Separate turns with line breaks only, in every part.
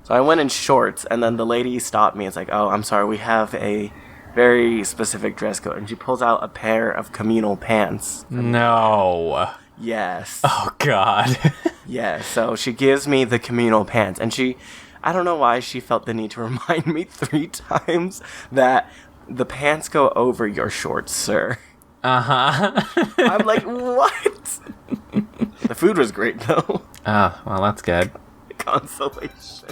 So I went in shorts, and then the lady stopped me. It's like, oh, I'm sorry, we have a very specific dress code. And she pulls out a pair of communal pants.
No.
Yes.
Oh, God.
Yeah, so she gives me the communal pants, and I don't know why she felt the need to remind me 3 times that the pants go over your shorts, sir.
Uh-huh.
I'm like, what? The food was great, though.
Oh, well, that's good.
Consolation.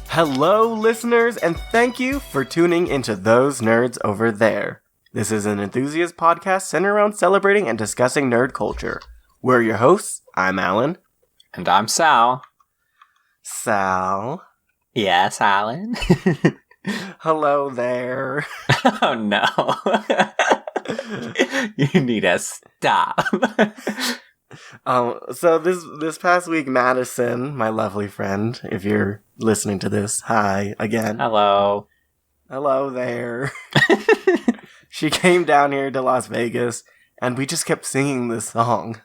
Hello, listeners, and thank you for tuning into Those Nerds Over There. This is an enthusiast podcast centered around celebrating and discussing nerd culture. We're your hosts. I'm Alan.
And I'm Sal.
Sal.
Yes, Alan.
Hello there.
Oh, no. You need to stop.
So this past week, Madison, my lovely friend, if you're listening to this, hi again.
Hello.
Hello there. She came down here to Las Vegas, and we just kept singing this song.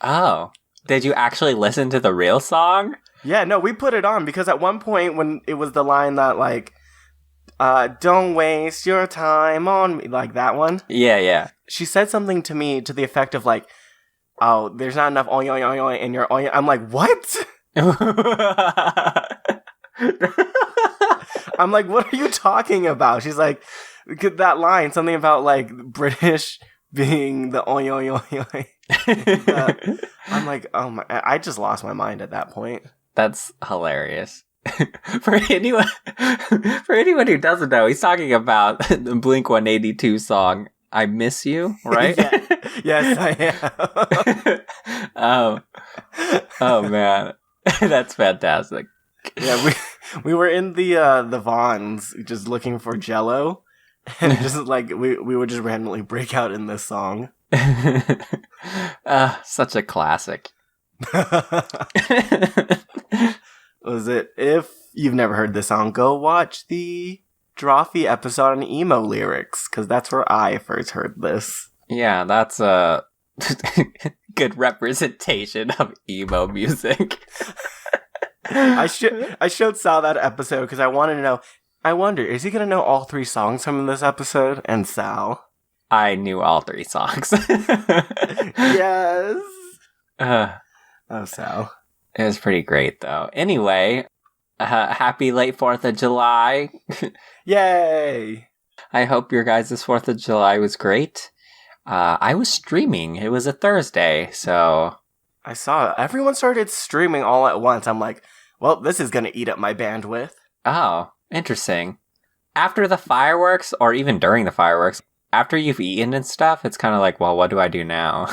Oh. Did you actually listen to the real song?
Yeah, no, we put it on because at one point when it was the line that, like, don't waste your time on me, like that one.
Yeah.
She said something to me to the effect of, like, oh, there's not enough oy oy oy oy in your oy. I'm like, what? I'm like, what are you talking about? She's like, that line, something about, like, British being the oy oy oy oy. I'm like, oh my, I just lost my mind at that point.
That's hilarious. For anyone who doesn't know, he's talking about the Blink-182 song, I Miss You, right?
Yeah. Yes, I am.
Oh man. That's fantastic.
Yeah, we were in the Vons just looking for Jell-O, and just like we would just randomly break out in this song.
Such a classic.
Was it? If you've never heard this song, go watch the Drawfee episode on emo lyrics, because that's where I first heard this.
Yeah, that's a good representation of emo music.
I showed Sal that episode because I wanted to know. I wonder, is he gonna know all 3 songs from this episode? And Sal,
I knew all 3 songs.
Yes.
Oh,
Sal.
It was pretty great, though. Anyway, happy late 4th of July.
Yay!
I hope your guys' 4th of July was great. I was streaming. It was a Thursday, so...
I saw it. Everyone started streaming all at once. I'm like, well, this is gonna eat up my bandwidth.
Oh, interesting. After the fireworks, or even during the fireworks, after you've eaten and stuff, it's kind of like, well, what do I do now?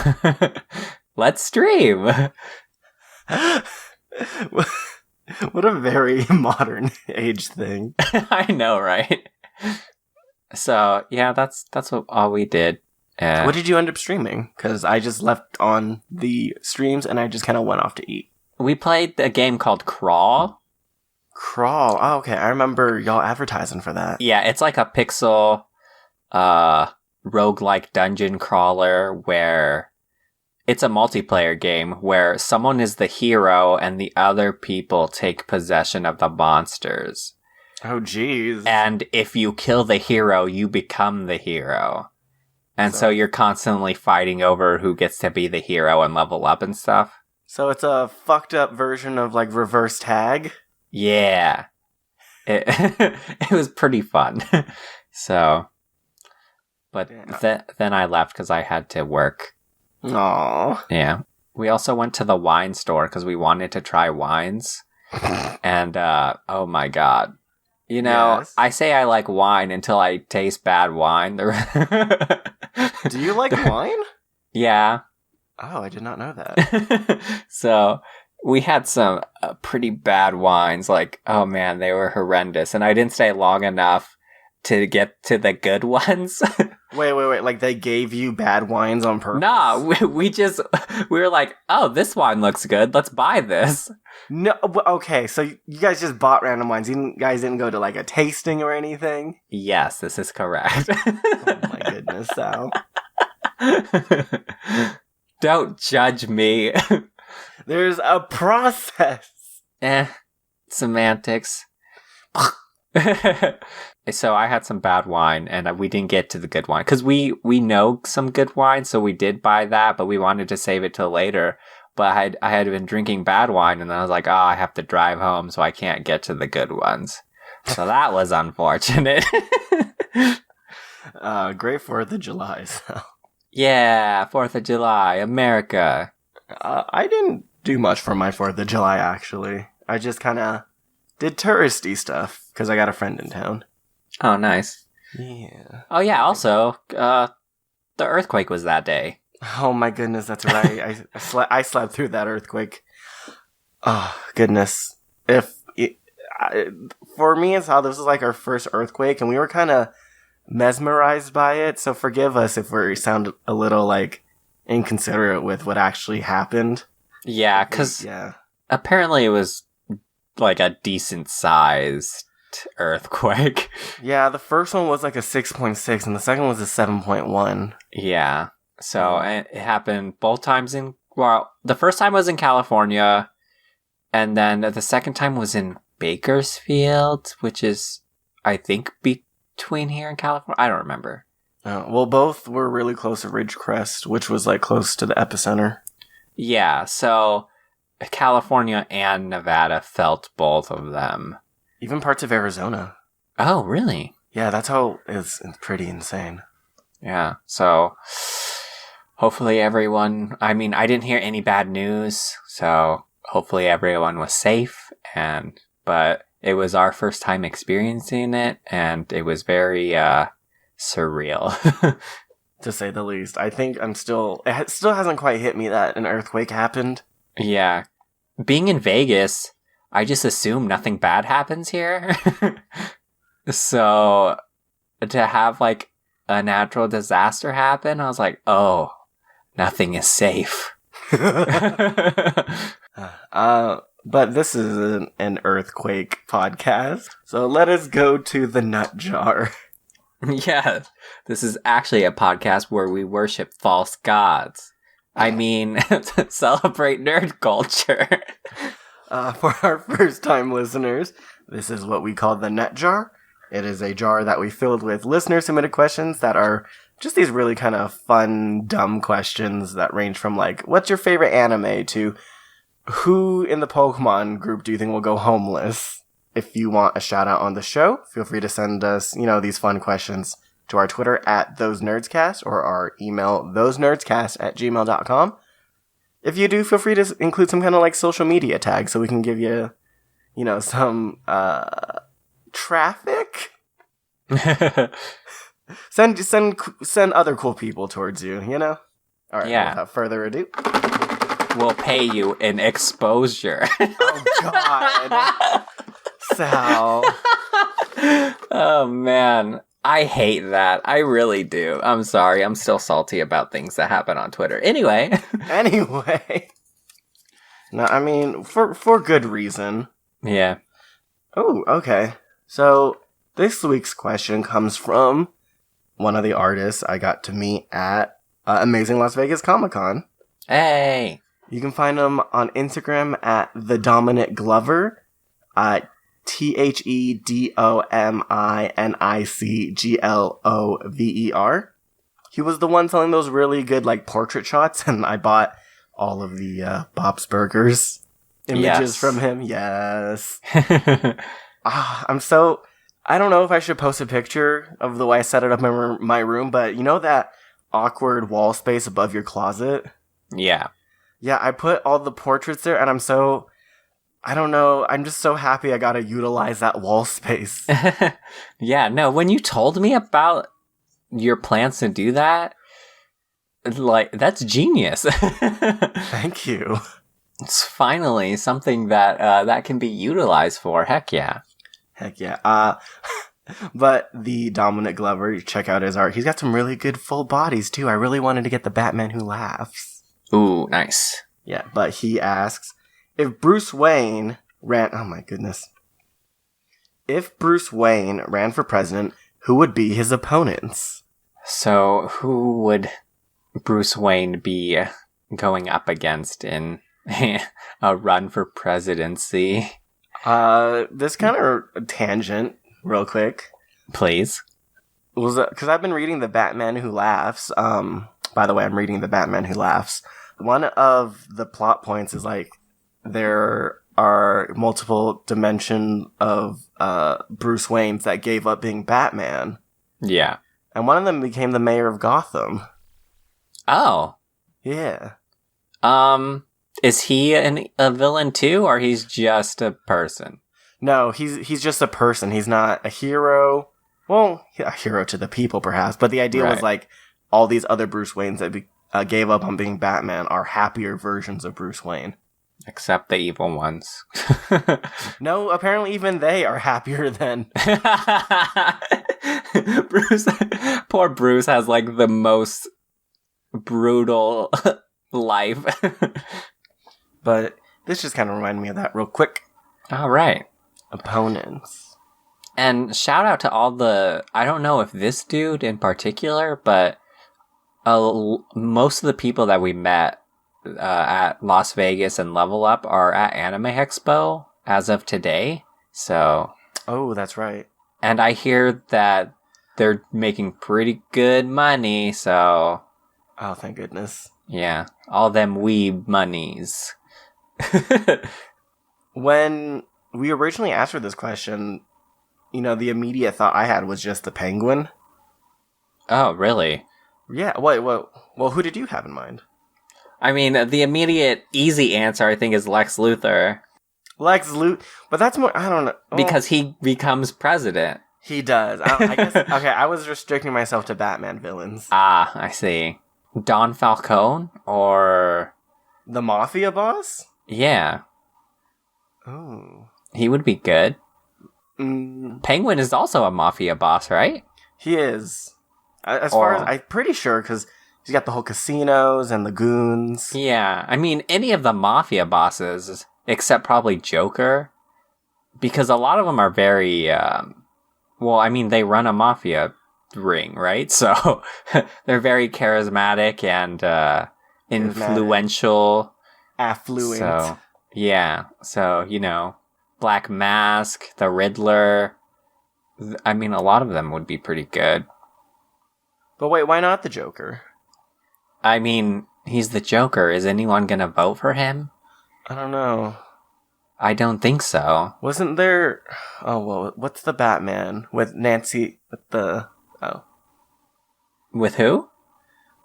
Let's stream!
What a very modern age thing.
I know, right? So, yeah, that's what all we did.
What did you end up streaming? Because I just left on the streams and I just kind of went off to eat.
We played a game called Crawl.
Crawl? Oh, okay. I remember y'all advertising for that.
Yeah, it's like a pixel roguelike dungeon crawler where it's a multiplayer game where someone is the hero and the other people take possession of the monsters.
Oh, jeez.
And if you kill the hero, you become the hero. And so you're constantly fighting over who gets to be the hero and level up and stuff.
So it's a fucked up version of, like, reverse tag?
Yeah. It was pretty fun. So, but then I left because I had to work.
Aww.
Yeah. We also went to the wine store because we wanted to try wines. And, oh my god. You know,
Yes.
I say I like wine until I taste bad wine.
Do you like wine?
Yeah.
Oh, I did not know that.
So, we had some pretty bad wines. Like, oh man, they were horrendous. And I didn't stay long enough to get to the good ones.
Wait. Like, they gave you bad wines on purpose?
Nah, we were like, oh, this wine looks good. Let's buy this.
No, okay, so you guys just bought random wines. You guys didn't go to, like, a tasting or anything?
Yes, this is correct.
Oh my goodness, Sal.
Don't judge me.
There's a process.
Semantics. So I had some bad wine, and we didn't get to the good wine. Because we know some good wine, so we did buy that, but we wanted to save it till later. But I had been drinking bad wine, and I was like, oh, I have to drive home, so I can't get to the good ones. So that was unfortunate.
Great 4th of July, so.
Yeah, 4th of July, America.
I didn't do much for my 4th of July, actually. I just kind of did touristy stuff, because I got a friend in town.
Oh, nice.
Yeah.
Oh, yeah, also, the earthquake was that day.
Oh my goodness, that's right. I slept through that earthquake. Oh, goodness. For me and Sal, this was like our first earthquake, and we were kind of mesmerized by it, so forgive us if we sound a little, like, inconsiderate with what actually happened.
Yeah, because apparently it was, like, a decent-sized earthquake.
Yeah, the first one was like a 6.6, and the second was a 7.1.
Yeah. So it happened both times the first time was in California, and then the second time was in Bakersfield, which is, I think, between here and California. I don't remember.
Well, both were really close to Ridgecrest, which was, like, close to the epicenter.
Yeah, so California and Nevada felt both of them.
Even parts of Arizona.
Oh, really?
Yeah, that's how it's pretty insane.
Yeah, so hopefully everyone, I mean, I didn't hear any bad news, so hopefully everyone was safe, but it was our first time experiencing it, and it was very surreal.
To say the least. I think it still hasn't quite hit me that an earthquake happened.
Yeah. Being in Vegas, I just assume nothing bad happens here. So to have, like, a natural disaster happen, I was like, oh, nothing is safe.
But this is an earthquake podcast, so let us go to the nut jar.
Yeah, this is actually a podcast where we worship false gods. I mean, celebrate nerd culture.
For our first-time listeners, this is what we call the nut jar. It is a jar that we filled with listener-submitted questions that are just these really kind of fun, dumb questions that range from, like, what's your favorite anime to who in the Pokemon group do you think will go homeless? If you want a shout-out on the show, feel free to send us, these fun questions to our Twitter at ThoseNerdsCast or our email thosenerdscast@gmail.com. If you do, feel free to include some kind of, like, social media tag so we can give you, some traffic. Send other cool people towards you. All right.
Yeah.
Without further ado,
we'll pay you in exposure.
Oh God, Sal.
Oh man, I hate that. I really do. I'm sorry. I'm still salty about things that happen on Twitter. Anyway.
No, I mean for good reason.
Yeah.
Oh, okay. So this week's question comes from one of the artists I got to meet at Amazing Las Vegas Comic-Con.
Hey!
You can find him on Instagram at The Dominic Glover, TheDominicGlover. He was the one selling those really good, like, portrait shots, and I bought all of the Bob's Burgers images from him. Yes. I don't know if I should post a picture of the way I set it up in my room, but you know that awkward wall space above your closet?
Yeah.
Yeah, I put all the portraits there, and I'm just so happy I got to utilize that wall space.
Yeah, no, when you told me about your plans to do that, like, that's genius.
Thank you.
It's finally something that that can be utilized for. Heck yeah.
Heck yeah. But the Dominic Glover, you check out his art. He's got some really good full bodies too. I really wanted to get the Batman Who Laughs.
Ooh, nice.
Yeah, but he asks if Bruce Wayne ran. Oh my goodness. If Bruce Wayne ran for president, who would be his opponents?
So, who would Bruce Wayne be going up against in a run for presidency?
This kind of a tangent, real quick.
Please.
Was because I've been reading the Batman Who Laughs. By the way, I'm reading the Batman Who Laughs. One of the plot points is like there are multiple dimensions of Bruce Waynes that gave up being Batman.
Yeah.
And one of them became the mayor of Gotham.
Oh.
Yeah.
Is he a villain too, or he's just a person?
No, he's just a person. He's not a hero. Well, a hero to the people, perhaps. But the idea was like all these other Bruce Waynes that gave up on being Batman are happier versions of Bruce Wayne.
Except the evil ones.
No, apparently even they are happier than...
Poor Bruce has like the most brutal life.
But this just kind of reminded me of that real quick.
All right.
Opponents.
And shout out to all the... I don't know if this dude in particular, but most of the people that we met at Las Vegas and Level Up are at Anime Expo as of today. So...
Oh, that's right.
And I hear that they're making pretty good money, so...
Oh, thank goodness.
Yeah, all them weeb monies.
When we originally asked for this question, you know, the immediate thought I had was just the Penguin.
Oh, really?
Yeah, well, who did you have in mind?
I mean, the immediate easy answer, I think, is Lex Luthor.
Lex Luthor, but that's more, I don't know.
Because he becomes president.
He does. I guess, okay, I was restricting myself to Batman villains.
Ah, I see. Don Falcone, or...
The Mafia boss?
Yeah.
Oh.
He would be good. Penguin is also a Mafia boss, right?
He is. As far as, I'm pretty sure, because he's got the whole casinos and the goons.
Yeah, I mean, any of the Mafia bosses, except probably Joker, because a lot of them are very, well, I mean, they run a Mafia ring, right? So they're very charismatic and influential.
Affluent.
So, yeah. So, you know, Black Mask, the Riddler. I mean, a lot of them would be pretty good.
But wait, why not the Joker?
I mean, he's the Joker. Is anyone gonna vote for him?
I don't know.
I don't think so.
Wasn't there... Oh, well, what's the Batman with Nancy... With the... Oh.
With who?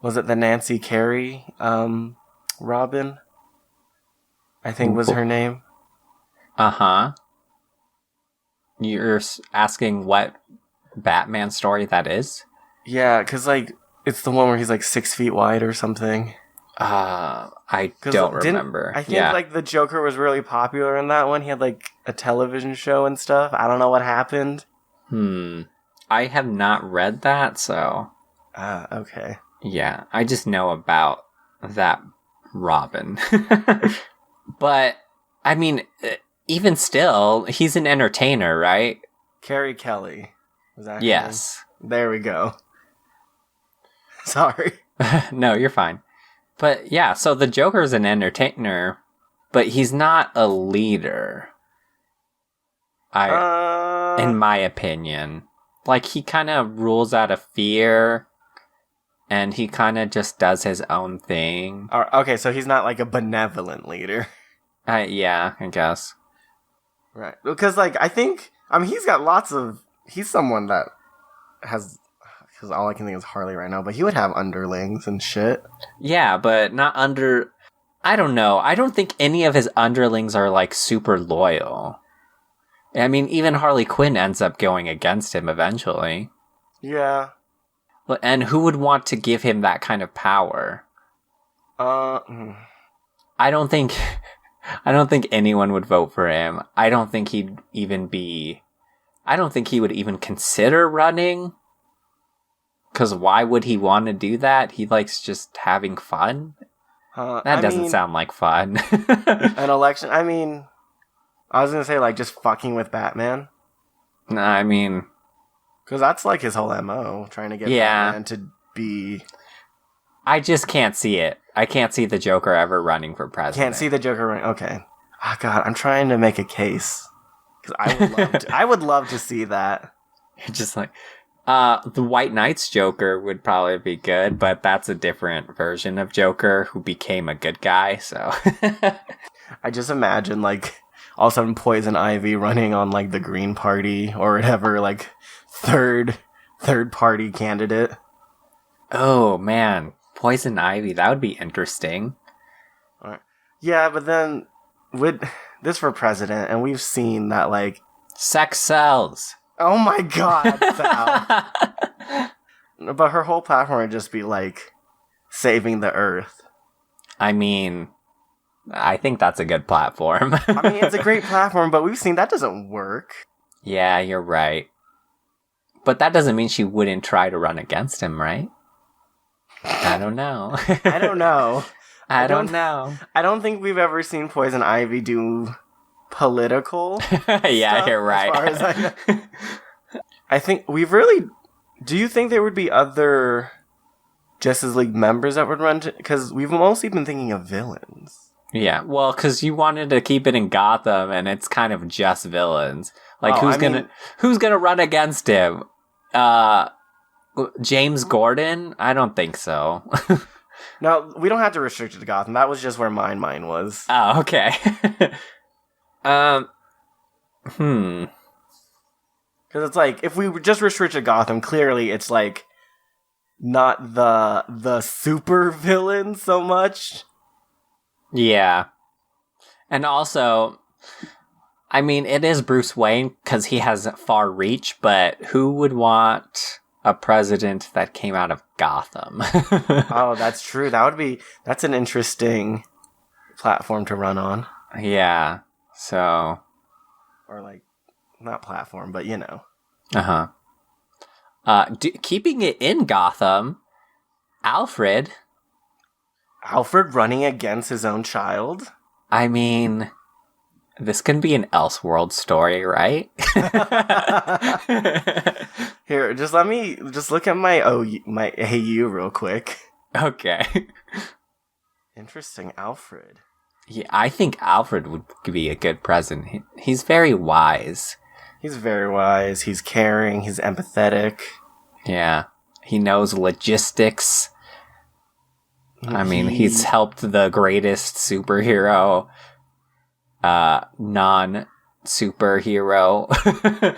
Was it the Nancy Carey, Robin? I think was her name.
Uh-huh. You're asking what Batman story that is?
Yeah, because, like, it's the one where he's, like, 6 feet wide or something.
I don't remember.
I think, like, the Joker was really popular in that one. He had, like, a television show and stuff. I don't know what happened.
I have not read that, so...
Okay.
Yeah, I just know about that Robin. But, I mean, even still, he's an entertainer, right?
Carrie Kelly. Was that her
Yes.
name? There we go. Sorry.
No, you're fine. But yeah, so the Joker's an entertainer, but he's not a leader. In my opinion. Like, he kind of rules out of fear, and he kind of just does his own thing.
Okay, so he's not, like, a benevolent leader.
Yeah, I guess.
Right. Because, like, I think... I mean, he's got lots of... He's someone that has... Because all I can think is Harley right now, but he would have underlings and shit.
Yeah, but not under... I don't know. I don't think any of his underlings are, like, super loyal. I mean, even Harley Quinn ends up going against him eventually.
Yeah.
And who would want to give him that kind of power? I don't think anyone would vote for him. I don't think he'd even be... I don't think he would even consider running. Because why would he want to do that? He likes just having fun. That doesn't sound like fun.
An election. I mean, I was gonna say like just fucking with Batman.
No, I mean,
because that's like his whole MO, trying to get Batman to be.
I just can't see it. I can't see the Joker ever running for president.
Can't see the Joker running. Okay. Oh God, I'm trying to make a case because I would love to see that.
Just like the White Knight's Joker would probably be good, but that's a different version of Joker who became a good guy. So
I just imagine like all of a sudden Poison Ivy running on like the Green Party or whatever, like third party candidate.
Oh man, Poison Ivy, that would be interesting.
All right. Yeah, but then with this for president, and we've seen that like
sex sells.
Oh my God, Sal. But her whole platform would just be like saving the earth.
I mean, I think that's a good platform.
I mean, it's a great platform, but we've seen that doesn't work.
Yeah, you're right. But that doesn't mean she wouldn't try to run against him, right? I don't know.
I don't know.
I don't know.
I don't think we've ever seen Poison Ivy do political
yeah,
stuff,
you're right.
As far as I know. I think we've really... Do you think there would be other Justice League members that would run? Because we've mostly been thinking of villains.
Yeah, well, because you wanted to keep it in Gotham, and it's kind of just villains. Like, who's gonna run against him? James Gordon? I don't think so.
No, we don't have to restrict it to Gotham. That was just where mine was.
Oh, okay.
Because it's like, if we just restricted Gotham, clearly it's like not the super villain so much.
Yeah. And also, I mean, it is Bruce Wayne because he has far reach, but who would want a president that came out of Gotham?
Oh, that's true. That's an interesting platform to run on.
Yeah. So.
Or like, not platform, but you know.
Keeping it in Gotham, Alfred
running against his own child?
I mean, this can be an Elseworld story, right?
Here, just look at my AU real quick.
Okay.
Interesting, Alfred.
Yeah, I think Alfred would be a good president. He's very wise.
He's very wise. He's caring. He's empathetic.
Yeah. He knows logistics. I mean, he's helped the greatest superhero, non-superhero.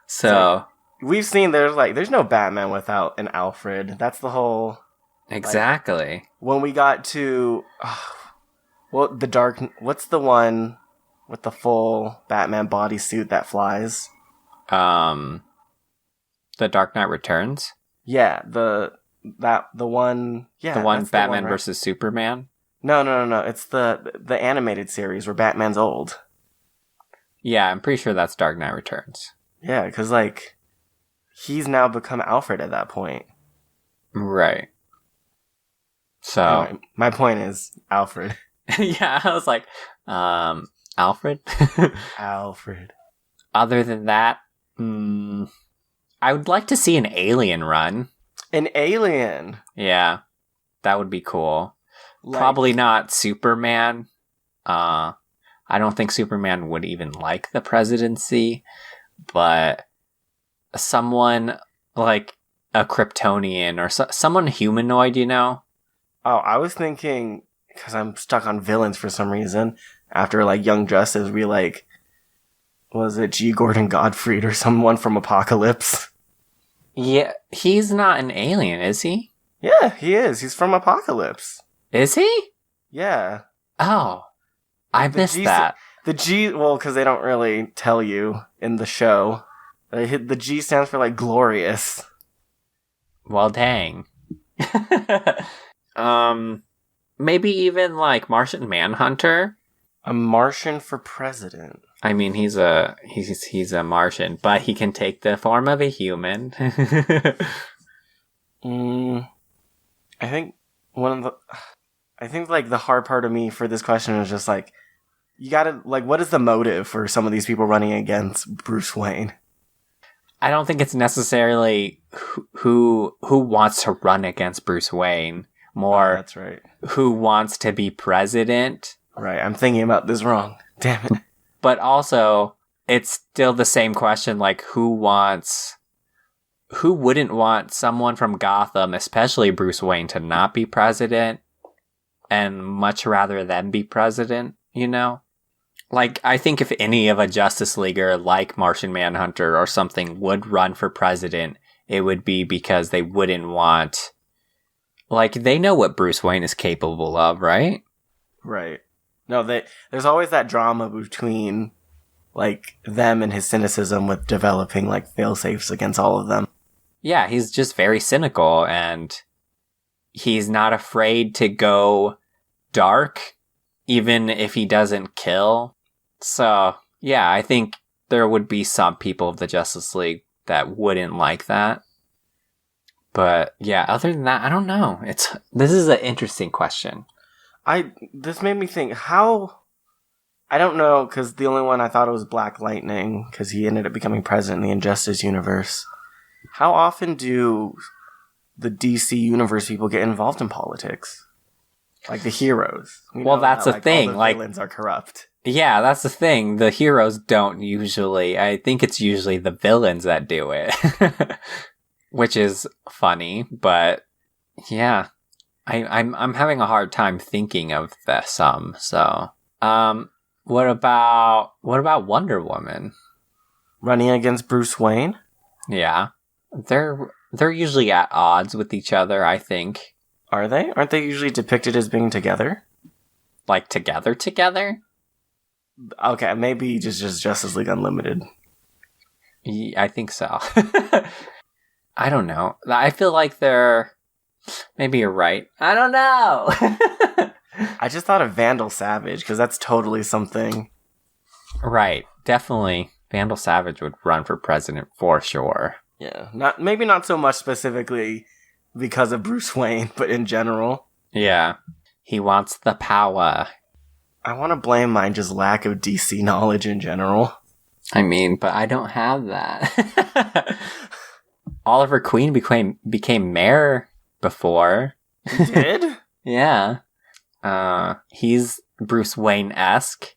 So.
Like, we've seen there's no Batman without an Alfred. That's the whole.
Exactly.
Like, when we got to. What's the one with the full Batman bodysuit that flies?
The Dark Knight Returns?
Yeah, the one. Yeah,
the one Batman versus Superman.
No. It's the animated series where Batman's old.
Yeah, I'm pretty sure that's Dark Knight Returns.
Yeah, because like he's now become Alfred at that point.
Right. So
anyway, my point is Alfred.
Yeah, I was like, Alfred?
Alfred.
Other than that, I would like to see an alien run.
An alien?
Yeah, that would be cool. Probably not Superman. I don't think Superman would even like the presidency, but someone like a Kryptonian or someone humanoid, you know?
Oh, I was thinking... Because I'm stuck on villains for some reason. After, like, Young Justice, we, like... Was it G. Gordon Gottfried or someone from Apocalypse?
Yeah, he's not an alien, is he?
Yeah, he is. He's from Apocalypse.
Is he?
Yeah.
Oh. I missed that.
Well, because they don't really tell you in the show. The G stands for, like, glorious.
Well, dang. Maybe even, like, Martian Manhunter?
A Martian for president.
I mean, he's a Martian, but he can take the form of a human.
I think like the hard part of me for this question is just like, you gotta, like, what is the motive for some of these people running against Bruce Wayne?
I don't think it's necessarily who wants to run against Bruce Wayne. More,
that's right.
Who wants to be president?
Right, I'm thinking about this wrong. Damn it.
But also, it's still the same question, like, who wouldn't want someone from Gotham, especially Bruce Wayne, to not be president, and much rather than be president, you know? Like, I think if any of a Justice Leaguer, like Martian Manhunter or something, would run for president, it would be because they wouldn't want... Like, they know what Bruce Wayne is capable of, right?
Right. No, there's always that drama between, like, them and his cynicism with developing, like, fail-safes against all of them.
Yeah, he's just very cynical, and he's not afraid to go dark, even if he doesn't kill. So, yeah, I think there would be some people of the Justice League that wouldn't like that. But, yeah, other than that, I don't know. This is an interesting question.
This made me think, how... I don't know, because the only one I thought it was Black Lightning, because he ended up becoming president in the Injustice universe. How often do the DC universe people get involved in politics? Like the heroes.
Well, that's the thing.
All the villains are corrupt.
Yeah, that's the thing. The heroes don't usually. I think it's usually the villains that do it. Which is funny, but yeah. I'm having a hard time thinking of some. So, what about Wonder Woman?
Running against Bruce Wayne?
Yeah. They're usually at odds with each other, I think.
Are they? Aren't they usually depicted as being together?
Like together?
Okay, maybe just Justice League Unlimited.
I think so. I don't know. I feel like they're... Maybe you're right. I don't know!
I just thought of Vandal Savage, because that's totally something.
Right. Definitely. Vandal Savage would run for president for sure.
Yeah. Maybe not so much specifically because of Bruce Wayne, but in general.
Yeah. He wants the power.
I want to blame my just lack of DC knowledge in general.
I mean, but I don't have that. Oliver Queen became mayor before.
He did?
Yeah. He's Bruce Wayne-esque.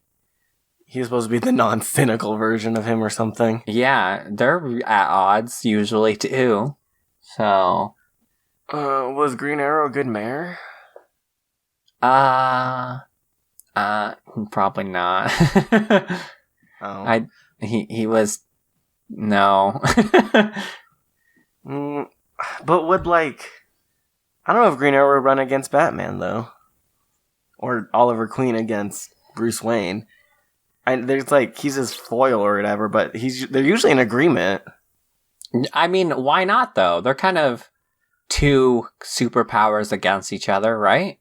He's supposed to be the non-cynical version of him or something.
Yeah, they're at odds usually too. So...
was Green Arrow a good mayor?
Probably not.
Oh.
He was... No.
But would, like... I don't know if Green Arrow would run against Batman, though. Or Oliver Queen against Bruce Wayne. There's, like, he's his foil or whatever, but they're usually in agreement.
I mean, why not, though? They're kind of two superpowers against each other, right?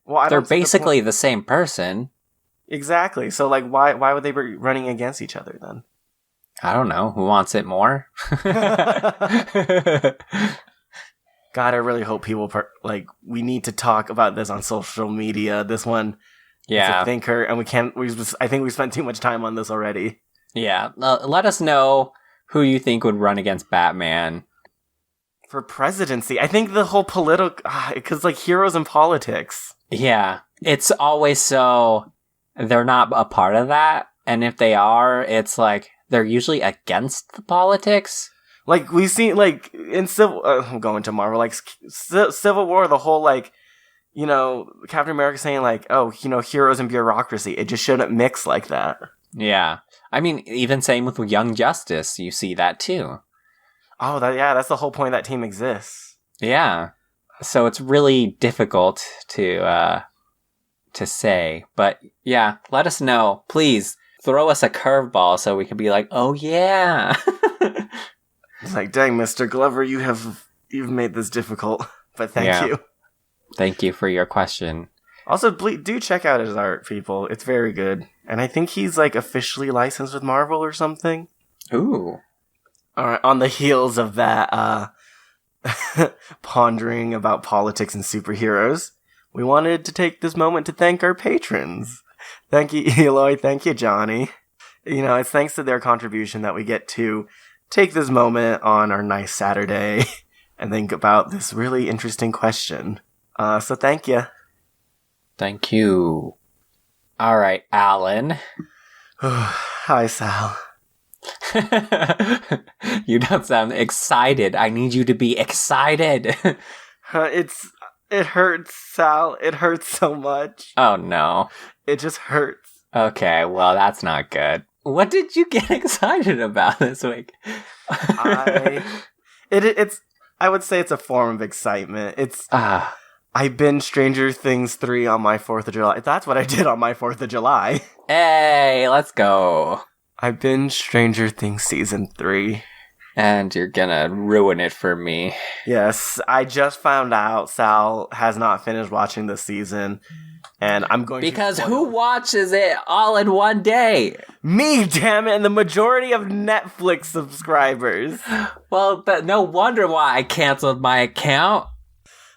Well,
they're basically the same person.
Exactly. So, like, why would they be running against each other, then?
I don't know. Who wants it more?
God, I really hope people, we need to talk about this on social media. This one is a thinker, and I think we spent too much time on this already.
Yeah. Let us know who you think would run against Batman.
For presidency. I think the whole political... Because, like, heroes in politics.
Yeah. It's always so... They're not a part of that, and if they are, it's like... They're usually against the politics.
Like, we see, like, in Civil... I'm going to Marvel. Like, Civil War, the whole, like... You know, Captain America saying, like, oh, you know, heroes and bureaucracy. It just shouldn't mix like that.
Yeah. I mean, even same with Young Justice. You see that, too.
Oh, that's the whole point that team exists.
Yeah. So it's really difficult to say. But, yeah, let us know. Please, throw us a curveball so we can be like, oh, yeah.
It's like, dang, Mr. Glover, you've made this difficult. But thank you.
Thank you for your question.
Also, do check out his art, people. It's very good. And I think he's like officially licensed with Marvel or something.
Ooh.
All right, on the heels of that pondering about politics and superheroes, we wanted to take this moment to thank our patrons. Thank you, Eloy. Thank you, Johnny. You know, it's thanks to their contribution that we get to take this moment on our nice Saturday and think about this really interesting question. So thank you.
Thank you. All right, Alan.
Hi, Sal.
You don't sound excited. I need you to be excited.
It hurts, Sal. It hurts so much.
Oh, no.
It just hurts.
Okay, well, that's not good. What did you get excited about this week?
I would say it's a form of excitement. I binged Stranger Things 3 on my 4th of July. That's what I did on my 4th of July.
Hey, let's go.
I binged Stranger Things Season 3.
And you're gonna ruin it for me.
Yes, I just found out Sal has not finished watching the season. And I'm going
because who watches it all in one day?
Me, damn it, and the majority of Netflix subscribers.
Well, no wonder why I canceled my account.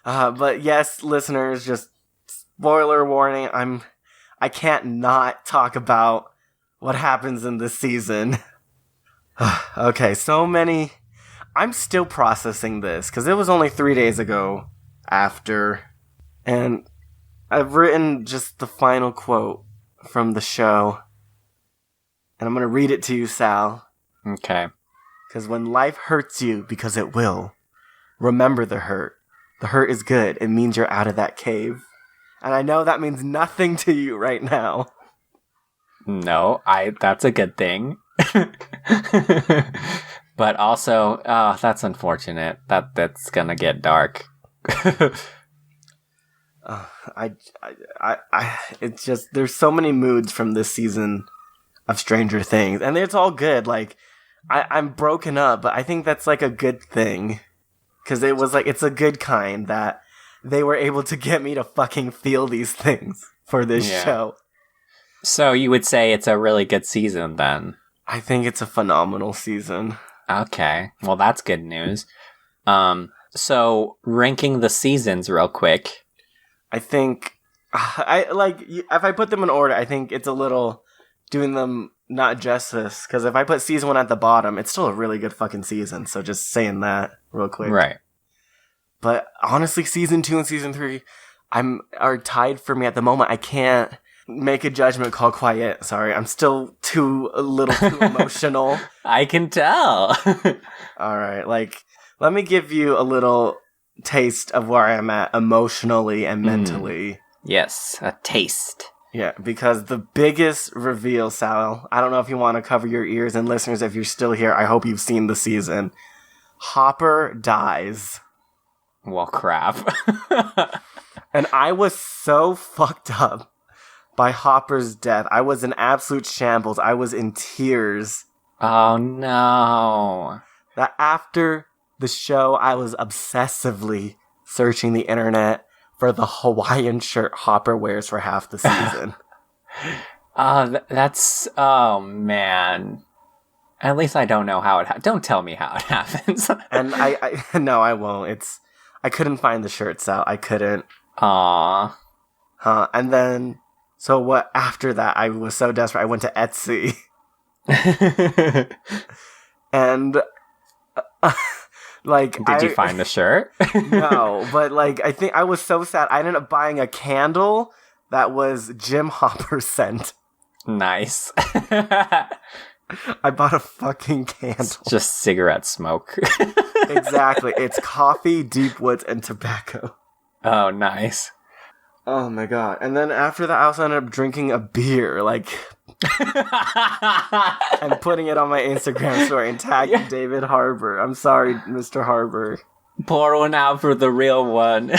But yes, listeners, just spoiler warning, I can't not talk about what happens in this season. Okay, I'm still processing this, because it was only 3 days ago after, and I've written just the final quote from the show, and I'm going to read it to you, Sal.
Okay.
Because when life hurts you, because it will, remember the hurt. The hurt is good. It means you're out of that cave. And I know that means nothing to you right now.
No, that's a good thing. But also, that's unfortunate. That's gonna get dark.
It's just, there's so many moods from this season of Stranger Things, and it's all good. Like, I'm broken up, but I think that's like a good thing. Because it was like, it's a good kind that they were able to get me to fucking feel these things for this show.
So you would say it's a really good season then?
I think it's a phenomenal season.
Okay. Well, that's good news. So ranking the seasons real quick.
I think, if I put them in order, I think it's a little doing them not justice. Because if I put season 1 at the bottom, it's still a really good fucking season. So just saying that real quick.
Right.
But honestly, season 2 and season 3 are tied for me at the moment. I can't make a judgment call quite yet. Sorry, I'm still a little too emotional.
I can tell.
All right, let me give you a little taste of where I am at emotionally and mentally.
Yes, a taste.
Yeah, because the biggest reveal, Sal, I don't know if you want to cover your ears, and listeners, if you're still here, I hope you've seen the season. Hopper dies.
Well, crap.
And I was so fucked up by Hopper's death. I was in absolute shambles. I was in tears.
Oh, no.
That after the show, I was obsessively searching the internet for the Hawaiian shirt Hopper wears for half the season.
Oh, man. At least I don't know how it don't tell me how it happens.
And no, I won't. I couldn't find the shirts out. I couldn't.
Aww.
And then, so what, after that, I was so desperate, I went to Etsy. And,
Did you find the shirt?
No, but, I think I was so sad, I ended up buying a candle that was Jim Hopper's scent.
Nice.
I bought a fucking candle.
It's just cigarette smoke.
Exactly. It's coffee, deep woods, and tobacco.
Oh, nice.
Oh my god. And then after that, I also ended up drinking a beer, and putting it on my Instagram story and tagging David Harbour. I'm sorry, Mr. Harbour.
Pour one out for the real one.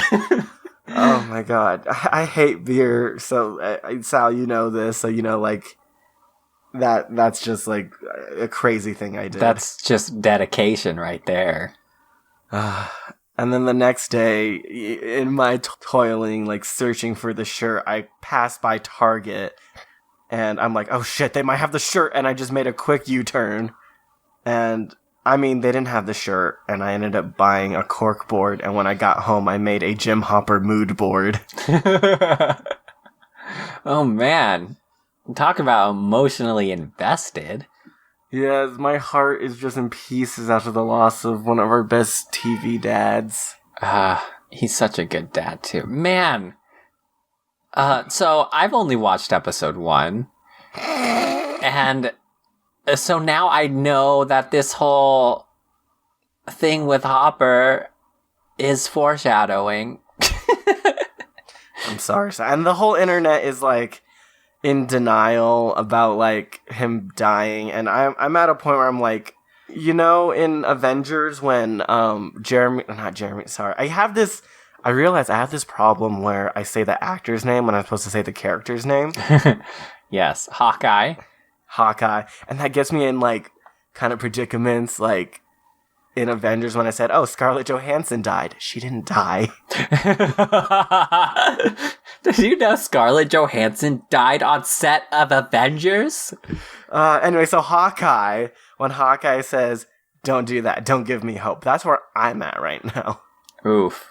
Oh my god. I hate beer, so, Sal, you know this, so you know, that's just a crazy thing I did.
That's just dedication right there.
And And then the next day, in my toiling, like searching for the shirt, I passed by Target and I'm like, oh shit, they might have the shirt. And I just made a quick U-turn. And I mean, they didn't have the shirt. And I ended up buying a cork board. And when I got home, I made a Jim Hopper mood board.
Oh man. Talk about emotionally invested.
Yes, my heart is just in pieces after the loss of one of our best TV dads.
He's such a good dad too. Man. So I've only watched episode 1. And so now I know that this whole thing with Hopper is foreshadowing.
I'm sorry. And the whole internet is like in denial about like him dying, and I'm at a point where I'm like, you know, in Avengers when I realize I have this problem where I say the actor's name when I'm supposed to say the character's name.
Yes, Hawkeye,
and that gets me in like kind of predicaments, like in Avengers when I said, oh, Scarlett Johansson died. She didn't die.
Did you know Scarlett Johansson died on set of Avengers?
Anyway, so Hawkeye, when Hawkeye says, don't do that, don't give me hope, that's where I'm at right now.
Oof.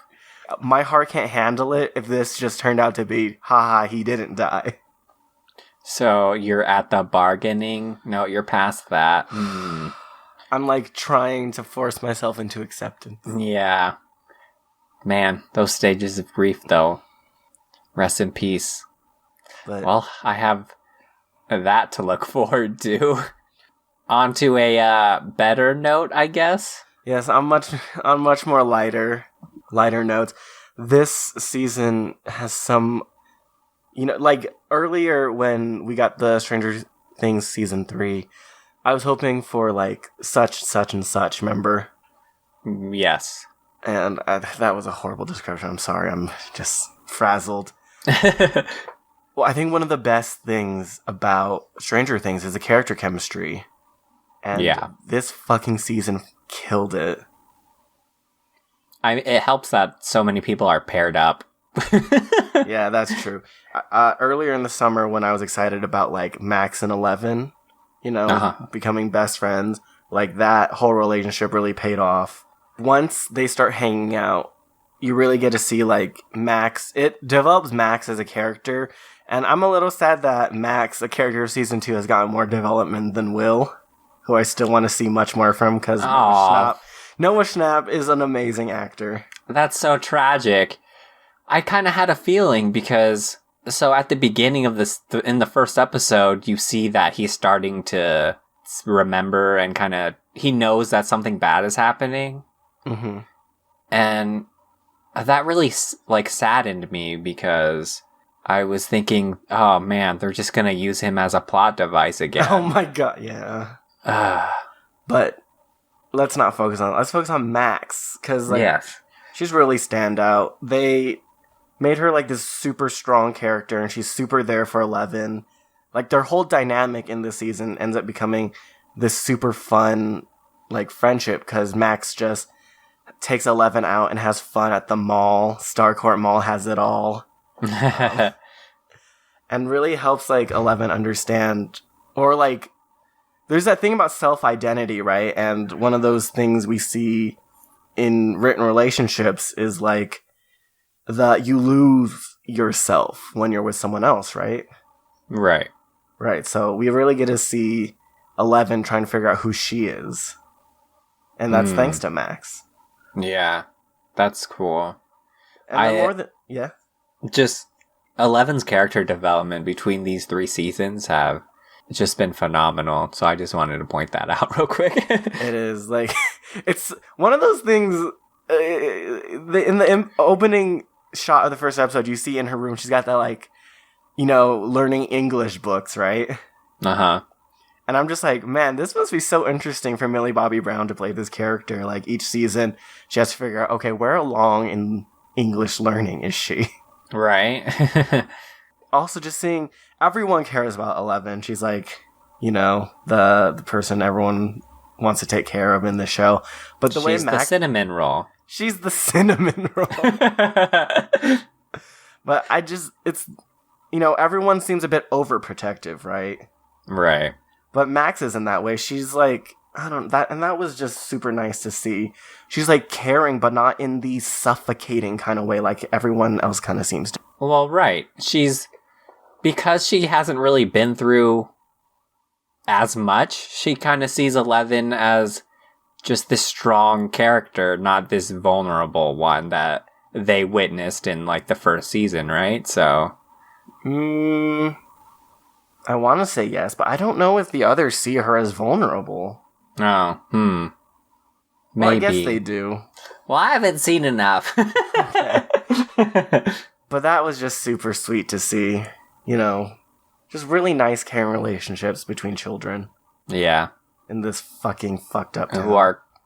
My heart can't handle it if this just turned out to be, haha, he didn't die.
So you're at the bargaining? No, you're past that.
I'm like trying to force myself into acceptance.
Yeah. Man, those stages of grief though. Rest in peace.
But,
well, I have that to look forward to. On to a better note, I guess.
Yes, on much more lighter notes. This season has some, you know, like earlier when we got the Stranger Things season 3, I was hoping for like such and such, remember?
Yes.
And that was a horrible description. I'm sorry. I'm just frazzled. Well, I think one of the best things about Stranger Things is the character chemistry. And this fucking season killed it.
It helps that so many people are paired up.
Yeah, that's true. Earlier in the summer when I was excited about like Max and 11, you know, becoming best friends, like that whole relationship really paid off. Once they start hanging out, you really get to see like Max. It develops Max as a character, and I'm a little sad that Max, a character of season 2, has gotten more development than Will, who I still want to see much more from because Noah Schnapp is an amazing actor.
That's so tragic. I kind of had a feeling because so at the beginning of this, in the first episode, you see that he's starting to remember and kind of he knows that something bad is happening.
Mm-hmm.
And that really like saddened me because I was thinking, oh man, they're just going to use him as a plot device again.
Oh my god, yeah. But let's not focus on let's focus on Max, because like, she's really standout. They made her like this super strong character, and she's super there for 11. Like their whole dynamic in this season ends up becoming this super fun like friendship, because Max just takes 11 out and has fun at the mall. Starcourt Mall has it all. And really helps like 11 understand, or like there's that thing about self-identity, right? And one of those things we see in written relationships is like you lose yourself when you're with someone else, right?
Right.
So we really get to see 11 trying to figure out who she is. And that's thanks to Max.
Yeah. That's cool.
And
just 11's character development between these 3 seasons have just been phenomenal. So I just wanted to point that out real quick.
It is like, it's one of those things, in the opening shot of the first episode, you see in her room, she's got that like, you know, learning English books, right? And I'm just like, man, this must be so interesting for Millie Bobby Brown to play this character. Like each season, she has to figure out, okay, where along in English learning is she?
Right.
Also, just seeing everyone cares about 11. She's like, you know, the person everyone wants to take care of in the show. But the way
Max, the cinnamon roll.
She's the cinnamon roll. But it's, everyone seems a bit overprotective, right?
Right.
But Max isn't that way. She's like, and that was just super nice to see. She's like caring, but not in the suffocating kind of way like everyone else kind of seems to.
Well, right. Because she hasn't really been through as much, she kind of sees Eleven as just this strong character, not this vulnerable one that they witnessed in, like, the first season, right? So...
I want to say yes, but I don't know if the others see her as vulnerable.
Oh,
Well, I guess they do.
Well, I haven't seen enough.
But that was just super sweet to see, just really nice caring relationships between children.
Yeah.
In this fucking fucked up town.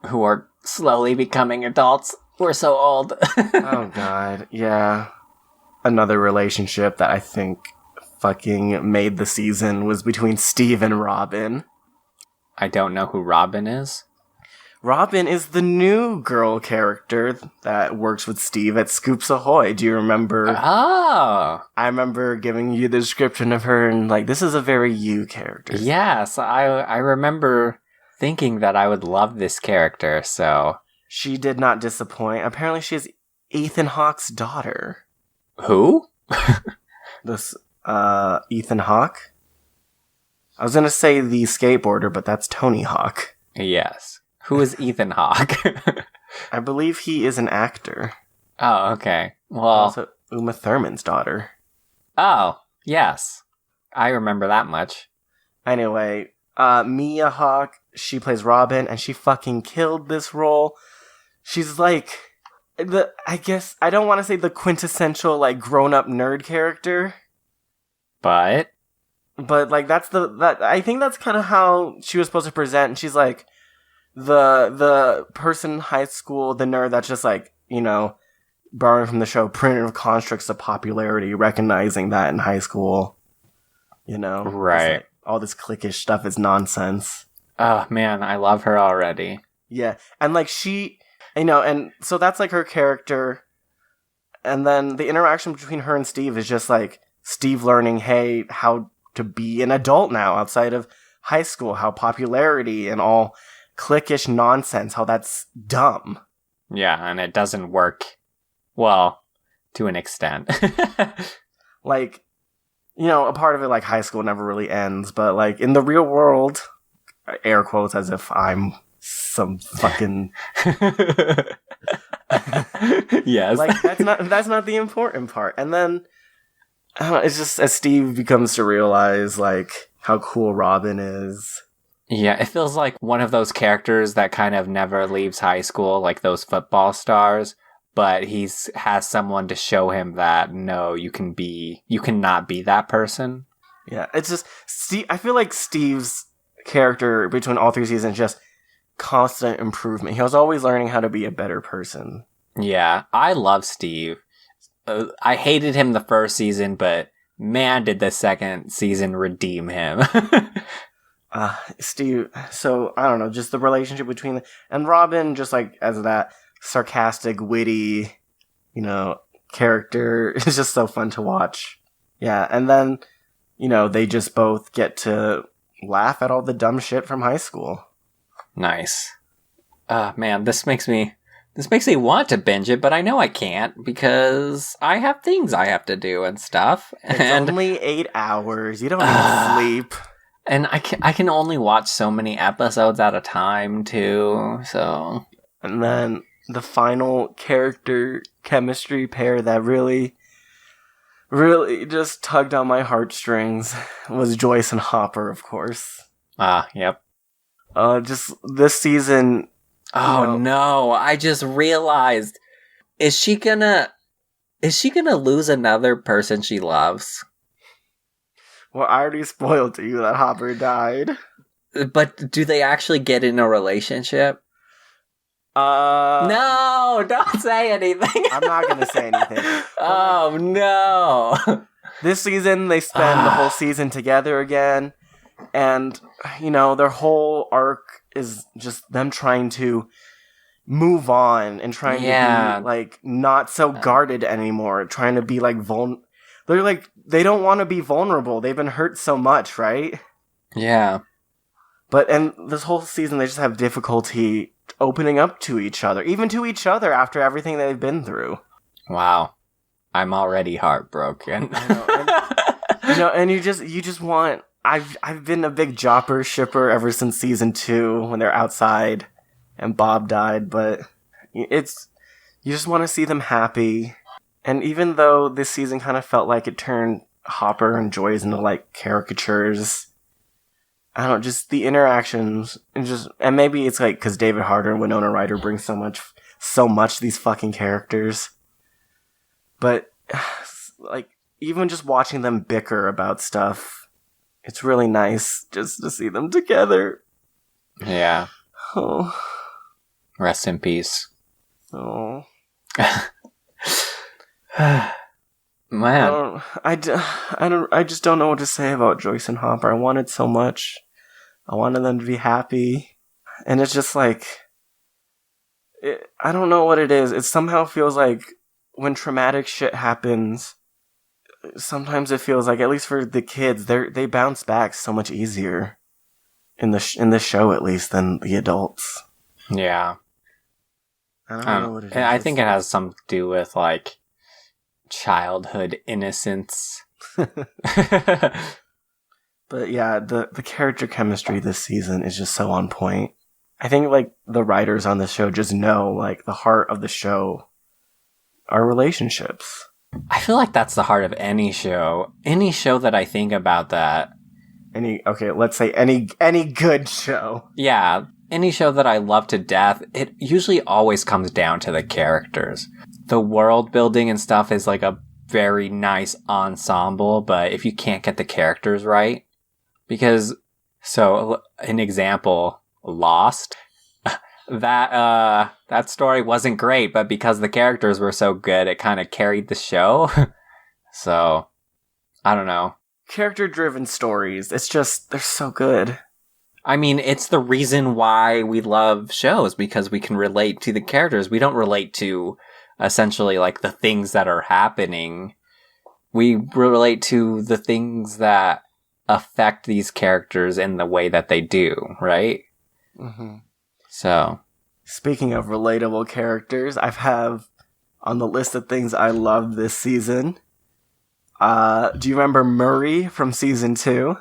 Who are slowly becoming adults. We're so old.
Oh, God. Yeah. Another relationship that I think fucking made the season was between Steve and Robin.
I don't know who Robin is.
Robin is the new girl character that works with Steve at Scoops Ahoy. Do you remember?
Oh!
I remember giving you the description of her and this is a very you character.
Yes, I remember thinking that I would love this character, so...
She did not disappoint. Apparently she is Ethan Hawke's daughter.
Who?
This, Ethan Hawke? I was gonna say the skateboarder, but that's Tony Hawk.
Yes. Who is Ethan Hawke?
I believe he is an actor.
Oh, okay. Well...
Also, Uma Thurman's daughter.
Oh, yes. I remember that much.
Anyway, Mia Hawke, she plays Robin, and she fucking killed this role. She's like... I guess, I don't want to say the quintessential, grown-up nerd character.
But
that's I think that's kind of how she was supposed to present. And she's like, the person in high school, the nerd that's just borrowing from the show, Primitive Constructs of Popularity, recognizing that in high school,
Right.
All this cliquish stuff is nonsense.
Oh, man, I love her already.
Yeah, and she, and so that's her character, and then the interaction between her and Steve is just Steve learning, hey, how to be an adult now outside of high school, how popularity and all cliquish nonsense, how that's dumb.
Yeah, and it doesn't work, well, to an extent.
A part of it, high school never really ends, but, in the real world, air quotes as if I'm some fucking...
Yes.
That's not the important part. And then, it's just as Steve becomes to realize, how cool Robin is.
Yeah, it feels like one of those characters that kind of never leaves high school, like those football stars, but has someone to show him that, no, you cannot be that person.
Yeah, it's just, I feel like Steve's character between all three seasons just constant improvement. He was always learning how to be a better person.
Yeah, I love Steve. I hated him the first season, but man, did the second season redeem him.
Steve, so, I don't know, just the relationship between... And Robin, just as that sarcastic, witty, character, is just so fun to watch. Yeah, and then, they just both get to laugh at all the dumb shit from high school.
Nice. Man, this makes me want to binge it, but I know I can't because I have things I have to do and stuff.
It's only 8 hours. You don't need to sleep.
And I can only watch so many episodes at a time, too, so...
And then the final character chemistry pair that really, really just tugged on my heartstrings was Joyce and Hopper, of course.
Yep.
Just this season...
Oh, no, I just realized... Is she gonna lose another person she loves?
Well, I already spoiled to you that Hopper died.
But do they actually get in a relationship? No, don't say anything.
I'm not going to say anything.
Oh, no.
This season, they spend the whole season together again. And, their whole arc is just them trying to, move on and trying
Yeah.
to be like not so guarded anymore, trying to be like they're like they don't want to be vulnerable. They've been hurt so much, right?
Yeah.
But and this whole season they just have difficulty opening up to each other, even to each other after everything they've been through.
Wow. I'm already heartbroken.
And you just want I've been a big Jopper shipper ever since season 2 when they're outside and Bob died, but you just want to see them happy. And even though this season kind of felt like it turned Hopper and Joyce into like caricatures, I don't know, just the interactions and maybe it's like because David Harter and Winona Ryder bring so much to these fucking characters. But like even just watching them bicker about stuff, it's really nice just to see them together.
Yeah.
Oh.
Rest in peace.
Oh.
Man.
I just don't know what to say about Joyce and Hopper. I wanted so much. I wanted them to be happy. And it's just like, I don't know what it is. It somehow feels like when traumatic shit happens, sometimes it feels like, at least for the kids, they bounce back so much easier in the show, at least, than the adults.
Yeah.
I don't know what it is.
I think it has something to do with like childhood innocence.
But yeah, the character chemistry this season is just so on point. I think like the writers on the show just know like the heart of the show are relationships.
I feel like that's the heart of any show. Any show that I think about that.
Let's say any good show.
Yeah, any show that I love to death, it usually always comes down to the characters. The world building and stuff is like a very nice ensemble, but if you can't get the characters right, an example, Lost, that story wasn't great, but because the characters were so good, it kind of carried the show. So, I don't know.
Character-driven stories, it's just, they're so good.
I mean, it's the reason why we love shows, because we can relate to the characters. We don't relate to, essentially, like, the things that are happening. We relate to the things that affect these characters in the way that they do, right?
Mm-hmm.
So.
Speaking of relatable characters, I have on the list of things I love this season. Do you remember Murray from season 2?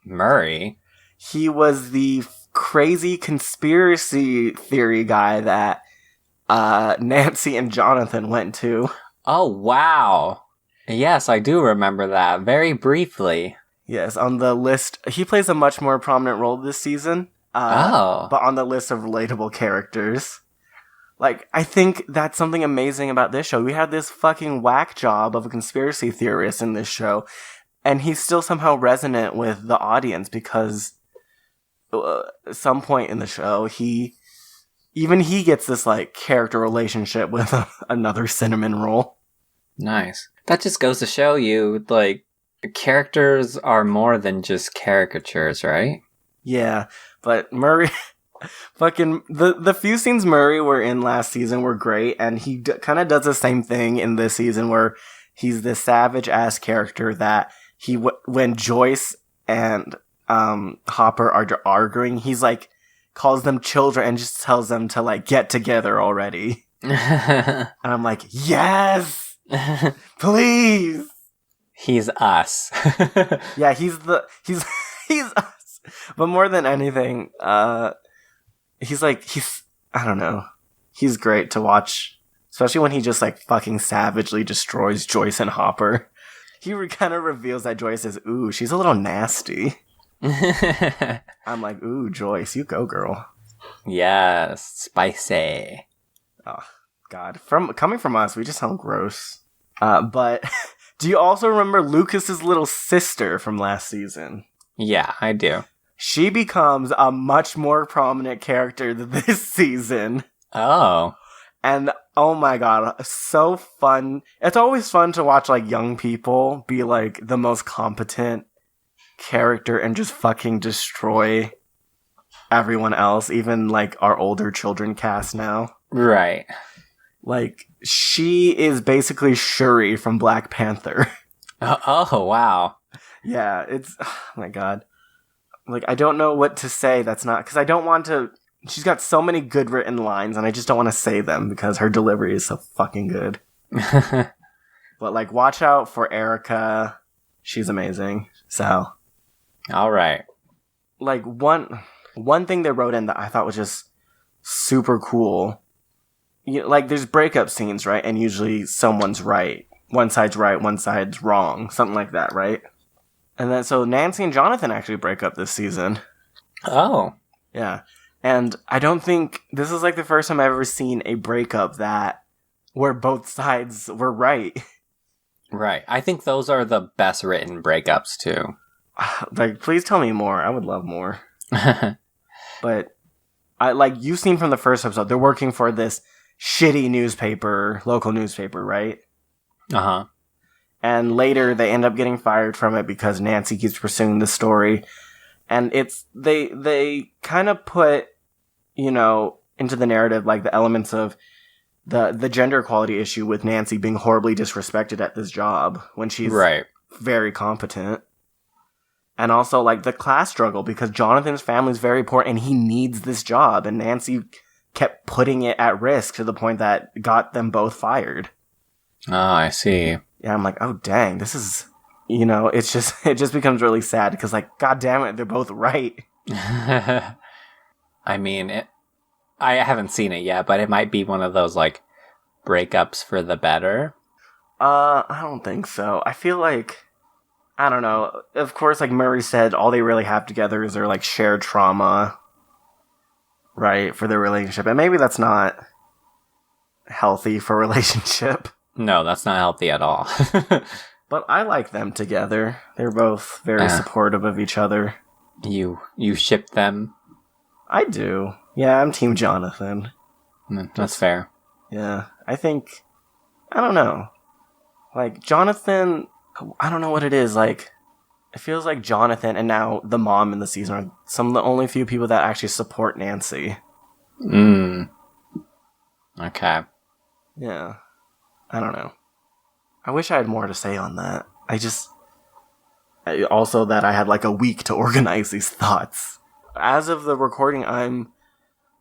Murray?
He was the crazy conspiracy theory guy that Nancy and Jonathan went to.
Oh, wow. Yes, I do remember that. Very briefly.
Yes, on the list. He plays a much more prominent role this season. But on the list of relatable characters. Like, I think that's something amazing about this show. We had this fucking whack job of a conspiracy theorist in this show, and he's still somehow resonant with the audience because at some point in the show, he gets this, like, character relationship with another cinnamon roll.
Nice. That just goes to show you, like, characters are more than just caricatures, right?
Yeah, but Murray... Fucking the few scenes Murray were in last season were great, and he kind of does the same thing in this season where he's this savage ass character that when Joyce and Hopper are arguing, he's like calls them children and just tells them to like get together already. And I'm like, yes, please.
He's us.
Yeah, he's us. But more than anything, he's I don't know. He's great to watch, especially when he just like fucking savagely destroys Joyce and Hopper. He kind of reveals that Joyce is, ooh, she's a little nasty. I'm like, ooh, Joyce, you go, girl.
Yes, spicy.
Oh, God. Coming from us, we just sound gross. But do you also remember Lucas's little sister from last season?
Yeah, I do.
She becomes a much more prominent character this season.
Oh.
And oh my God, so fun. It's always fun to watch like young people be like the most competent character and just fucking destroy everyone else, even like our older children cast now.
Right.
Like, she is basically Shuri from Black Panther.
Oh, wow.
Yeah, it's, oh my god. Like, I don't know what to say that's not, because I don't want to, she's got so many good written lines, and I just don't want to say them because her delivery is so fucking good. But, like, watch out for Erica. She's amazing. So.
All right.
Like, one thing they wrote in that I thought was just super cool. You know, like, there's breakup scenes, right? And usually someone's right. One side's right, one side's wrong. Something like that, right? And then, so Nancy and Jonathan actually break up this season.
Oh.
Yeah. And I don't think, this is like the first time I've ever seen a breakup where both sides were right.
Right. I think those are the best written breakups, too.
Like, please tell me more. I would love more. But, you've seen from the first episode, they're working for this shitty newspaper, local newspaper, right?
Uh-huh.
And later, they end up getting fired from it because Nancy keeps pursuing the story. And they kind of put, into the narrative, like, the elements of the gender equality issue with Nancy being horribly disrespected at this job when she's very competent. And also, like, the class struggle, because Jonathan's family's very poor and he needs this job. And Nancy kept putting it at risk to the point that got them both fired.
Oh, I see.
Yeah, I'm like, oh, dang, this is, it just becomes really sad because, like, god damn it, they're both right.
I mean, I haven't seen it yet, but it might be one of those, like, breakups for the better.
I don't think so. I feel like, I don't know. Of course, like Murray said, all they really have together is their, like, shared trauma, right, for their relationship. And maybe that's not healthy for a relationship.
No, that's not healthy at all.
But I like them together. They're both very supportive of each other.
You ship them?
I do. Yeah, I'm Team Jonathan.
That's fair.
Yeah, I think, I don't know. Like, Jonathan, I don't know what it is. Like, it feels like Jonathan and now the mom in the season are some of the only few people that actually support Nancy.
Okay.
Yeah. I don't know. I wish I had more to say on that. Also that I had like a week to organize these thoughts. As of the recording, I'm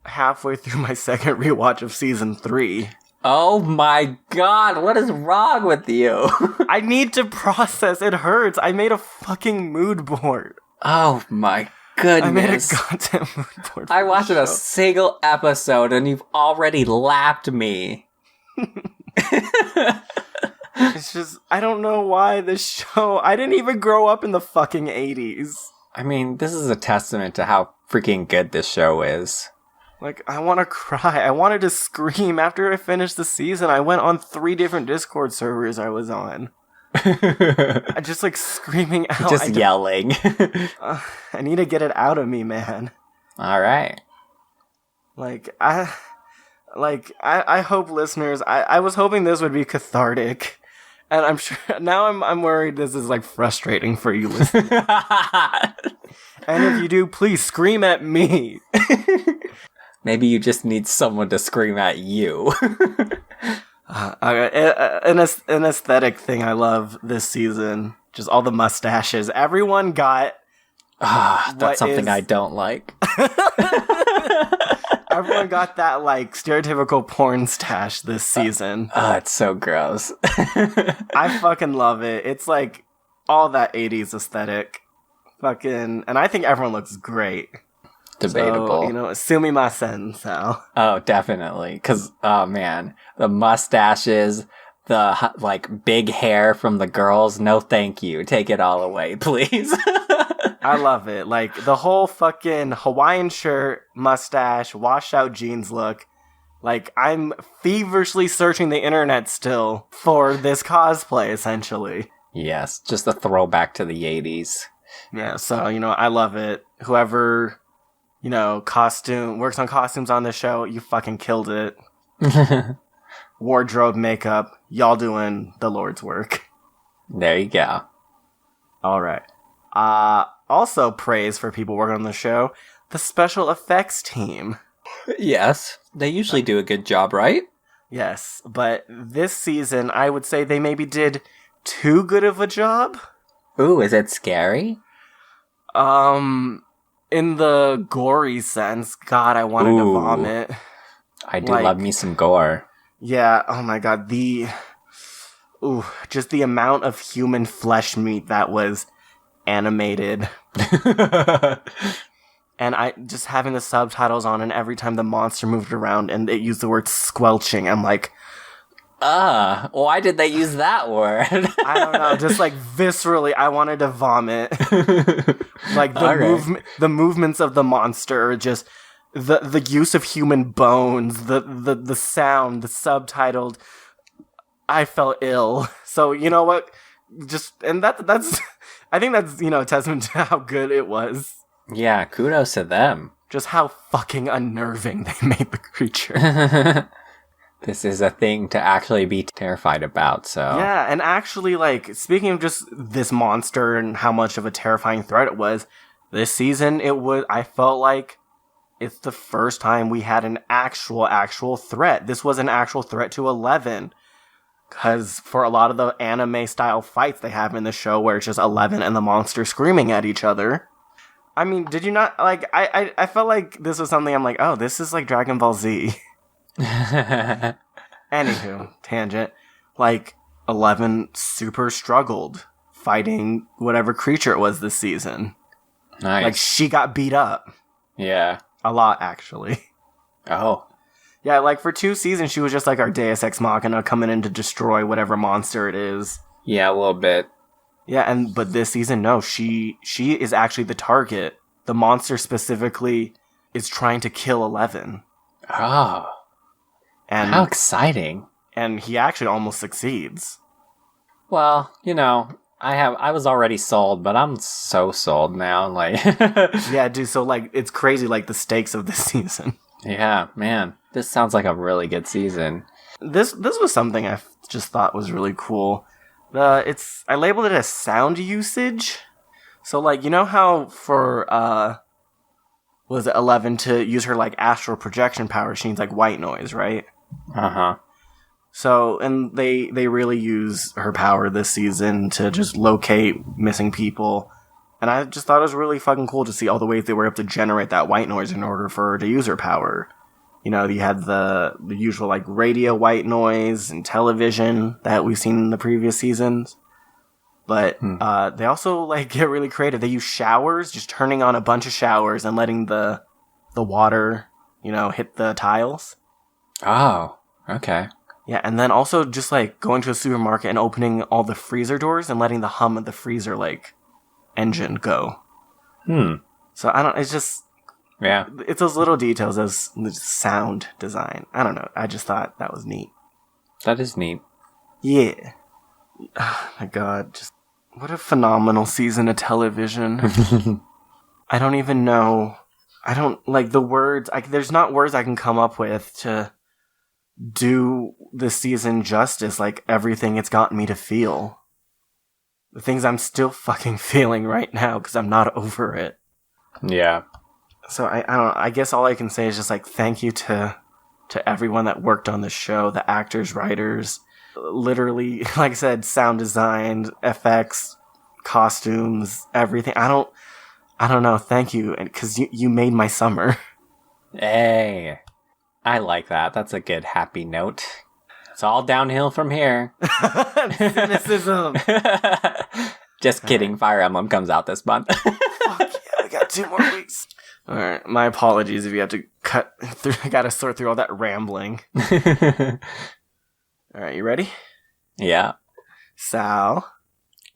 halfway through my second rewatch of season 3.
Oh my god, what is wrong with you?
I need to process. It hurts. I made a fucking mood board.
Oh my goodness.
I made a goddamn mood board.
I watched a single episode and you've already lapped me.
It's just, I don't know why this show, I didn't even grow up in the fucking 80s.
I mean, this is a testament to how freaking good this show is.
Like, I want to cry. I wanted to scream. After I finished the season, I went on 3 different Discord servers I was on. I just, like, screaming out.
Just yelling.
I need to get it out of me, man.
All right.
I hope listeners, I was hoping this would be cathartic. And I'm sure, now I'm worried this is, like, frustrating for you listeners. And if you do, please scream at me.
Maybe you just need someone to scream at you.
An aesthetic thing I love this season. Just all the mustaches. Everyone got...
that's something I don't like.
Everyone got that, like, stereotypical porn stash this season.
It's so gross.
I fucking love it. It's, like, all that 80s aesthetic. And I think everyone looks great.
Debatable.
So, sumimasen, so.
Oh, definitely. Because, oh man, the mustaches, the, like, big hair from the girls, no thank you. Take it all away, please.
I love it. Like, the whole fucking Hawaiian shirt, mustache, washed out jeans look. Like, I'm feverishly searching the internet still for this cosplay, essentially.
Yes, just a throwback to the 80s.
Yeah, so, I love it. Whoever, works on costumes on this show, you fucking killed it. Wardrobe, makeup, y'all doing the Lord's work.
There you go.
All right. Also praise for people working on the show. the special effects team.
Yes, they usually do a good job, right?
Yes, but this season, I would say they maybe did too good of a job.
Ooh, is it scary?
In the gory sense, God, I wanted to vomit.
I do love me some gore.
Yeah, oh my God, just the amount of human flesh meat that was animated. And I just having the subtitles on, and every time the monster moved around and it used the word squelching, I'm like,
why did they use that word?
I don't know, just like viscerally, I wanted to vomit. Like the movements of the monster, just the use of human bones, the sound, the subtitled. I felt ill. So you know what? That's I think that's a testament to how good it was.
Yeah, kudos to them.
Just how fucking unnerving they made the creature.
This is a thing to actually be terrified about, so...
Yeah, and actually, like, speaking of just this monster and how much of a terrifying threat it was, this season, I felt like it's the first time we had an actual threat. This was an actual threat to Eleven. Because for a lot of the anime-style fights they have in the show where it's just Eleven and the monster screaming at each other... I mean, did you not, like, I felt like this was something I'm like, oh, this is like Dragon Ball Z. Anywho, tangent. Like, 11 super struggled fighting whatever creature it was this season.
Nice.
Like, she got beat up.
Yeah.
A lot, actually.
Oh.
Yeah, like, for 2 seasons, she was just like our Deus Ex Machina coming in to destroy whatever monster it is.
Yeah, a little bit.
Yeah, but this season, no, she is actually the target. The monster specifically is trying to kill 11.
Oh.
And
how exciting.
And he actually almost succeeds.
Well, I was already sold, but I'm so sold now, like...
Yeah, dude, so, like, it's crazy, like, the stakes of this season.
Yeah, man. This sounds like a really good season.
This was something I just thought was really cool. I labeled it as sound usage. So, like, you know how for, was it 11 to use her, like, astral projection power, she needs, like, white noise, right?
Uh-huh.
So, and they really use her power this season to just locate missing people. And I just thought it was really fucking cool to see all the ways they were able to generate that white noise in order for her to use her power. You had the usual, like, radio white noise and television that we've seen in the previous seasons. But they also, like, get really creative. They use showers, just turning on a bunch of showers and letting the water, hit the tiles.
Oh, okay.
Yeah, and then also just, like, going to a supermarket and opening all the freezer doors and letting the hum of the freezer, like, engine go. So, it's just...
Yeah.
It's those little details as sound design. I don't know. I just thought that was neat.
That is neat.
Yeah. Oh my God. Just what a phenomenal season of television. I don't even know. I don't like the words. There's not words I can come up with to do this season justice. Like everything it's gotten me to feel. The things I'm still fucking feeling right now because I'm not over it.
Yeah.
So I don't know, I guess all I can say is just like thank you to everyone that worked on the show, the actors, writers, literally, like I said, sound design, FX, costumes, everything. I don't know, thank you, because you made my summer.
Hey, I like that. That's a good happy note. It's all downhill from here.
Cynicism.
Just kidding, Fire Emblem comes out this month.
Fuck yeah, we got 2 more weeks. Alright, my apologies if you have to cut through. I gotta sort through all that rambling. Alright, you ready?
Yeah.
Sal?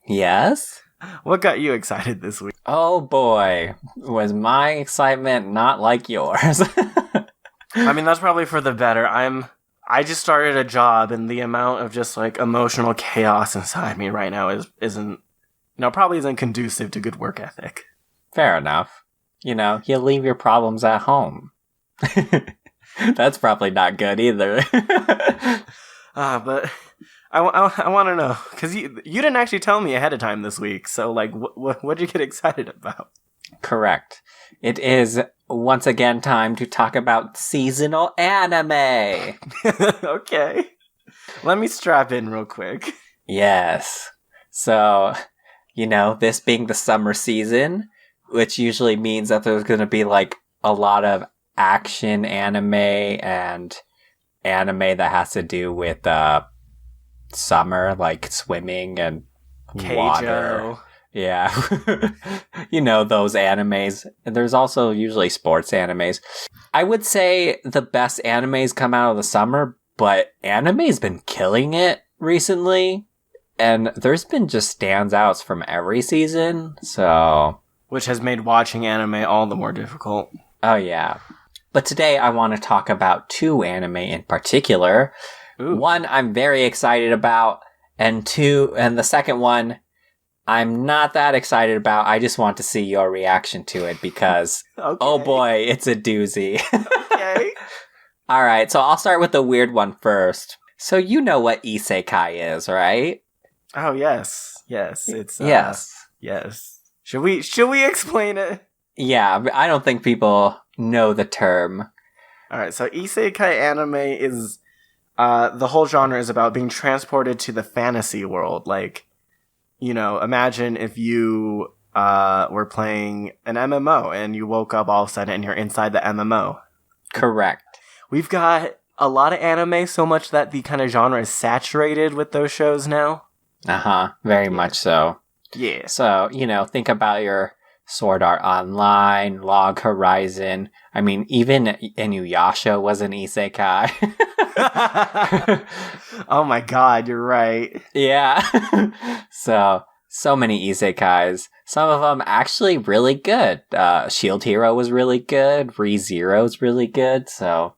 Yes?
What got you excited this week?
Oh boy, was my excitement not like yours?
I mean, that's probably for the better. I just started a job, and the amount of just, like, emotional chaos inside me right now probably isn't conducive to good work ethic.
Fair enough. You leave your problems at home. That's probably not good either.
But I want to know, because you didn't actually tell me ahead of time this week, so, like, what'd you get excited about?
Correct. It is once again time to talk about seasonal anime.
Okay. Let me strap in real quick.
Yes. So, this being the summer season, which usually means that there's going to be like a lot of action anime and anime that has to do with summer, like swimming and water.
Keijo.
Yeah. Those animes. There's also usually sports animes. I would say the best animes come out of the summer, but anime's been killing it recently. And there's been just standouts from every season, so...
Which has made watching anime all the more difficult.
Oh, yeah. But today I want to talk about 2 anime in particular.
Ooh.
One I'm very excited about, and the second one I'm not that excited about. I just want to see your reaction to it because,
Okay.
Oh boy, it's a doozy.
Okay.
Alright, so I'll start with the weird one first. So you know what isekai is, right?
Oh, yes. Yes. It's
Yes.
Yes. Should we explain it?
Yeah, but I don't think people know the term.
Alright, so isekai anime is the whole genre is about being transported to the fantasy world. Like, imagine if you were playing an MMO and you woke up all of a sudden and you're inside the MMO.
Correct.
We've got a lot of anime, so much that the kind of genre is saturated with those shows now.
Uh-huh, very much so.
Yeah.
So, think about your Sword Art Online, Log Horizon. I mean, even Inuyasha was an isekai.
Oh my god, you're right.
Yeah. So many isekais. Some of them actually really good. Shield Hero was really good. ReZero's really good. So,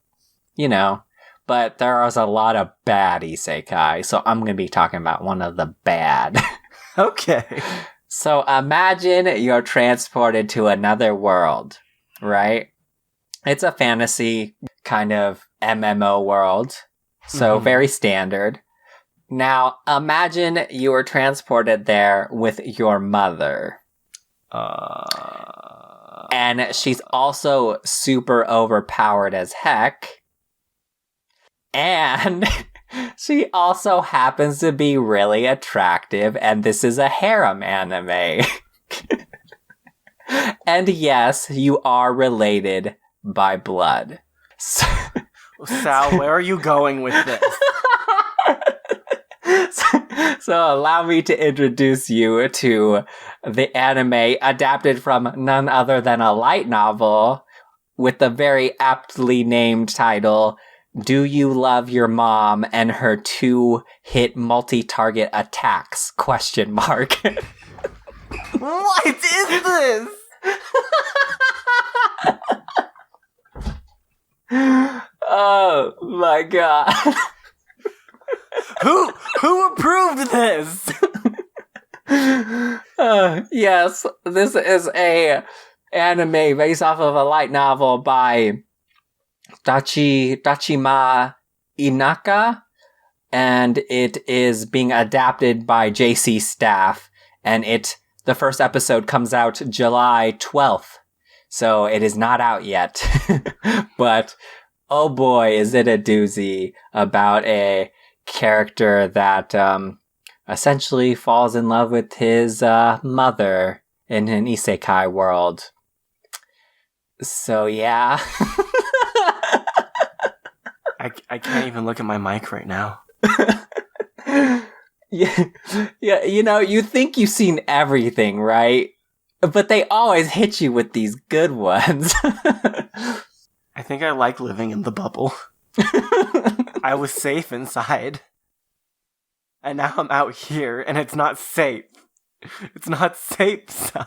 but there was a lot of bad isekai. So I'm going to be talking about one of the bad.
Okay.
So imagine you're transported to another world, right? It's a fantasy kind of MMO world. So very standard. Now, imagine you were transported there with your mother. And she's also super overpowered as heck. And she also happens to be really attractive, and this is a harem anime. And yes, you are related by blood.
Sal, where are you going with this?
So allow me to introduce you to the anime adapted from none other than a light novel with the very aptly named title, Do You Love Your Mom and Her 2-Hit Multi-Target Attacks? ?
What is this?
Oh my god.
Who approved this?
Yes, this is a anime based off of a light novel by Dachima Inaka, and it is being adapted by JC Staff, and the first episode comes out July 12th, so it is not out yet. But oh boy, is it a doozy about a character that essentially falls in love with his mother in an isekai world. So yeah.
I can't even look at my mic right now.
Yeah, you think you've seen everything, right? But they always hit you with these good ones.
I think I like living in the bubble. I was safe inside. And now I'm out here, and it's not safe. It's not safe, so.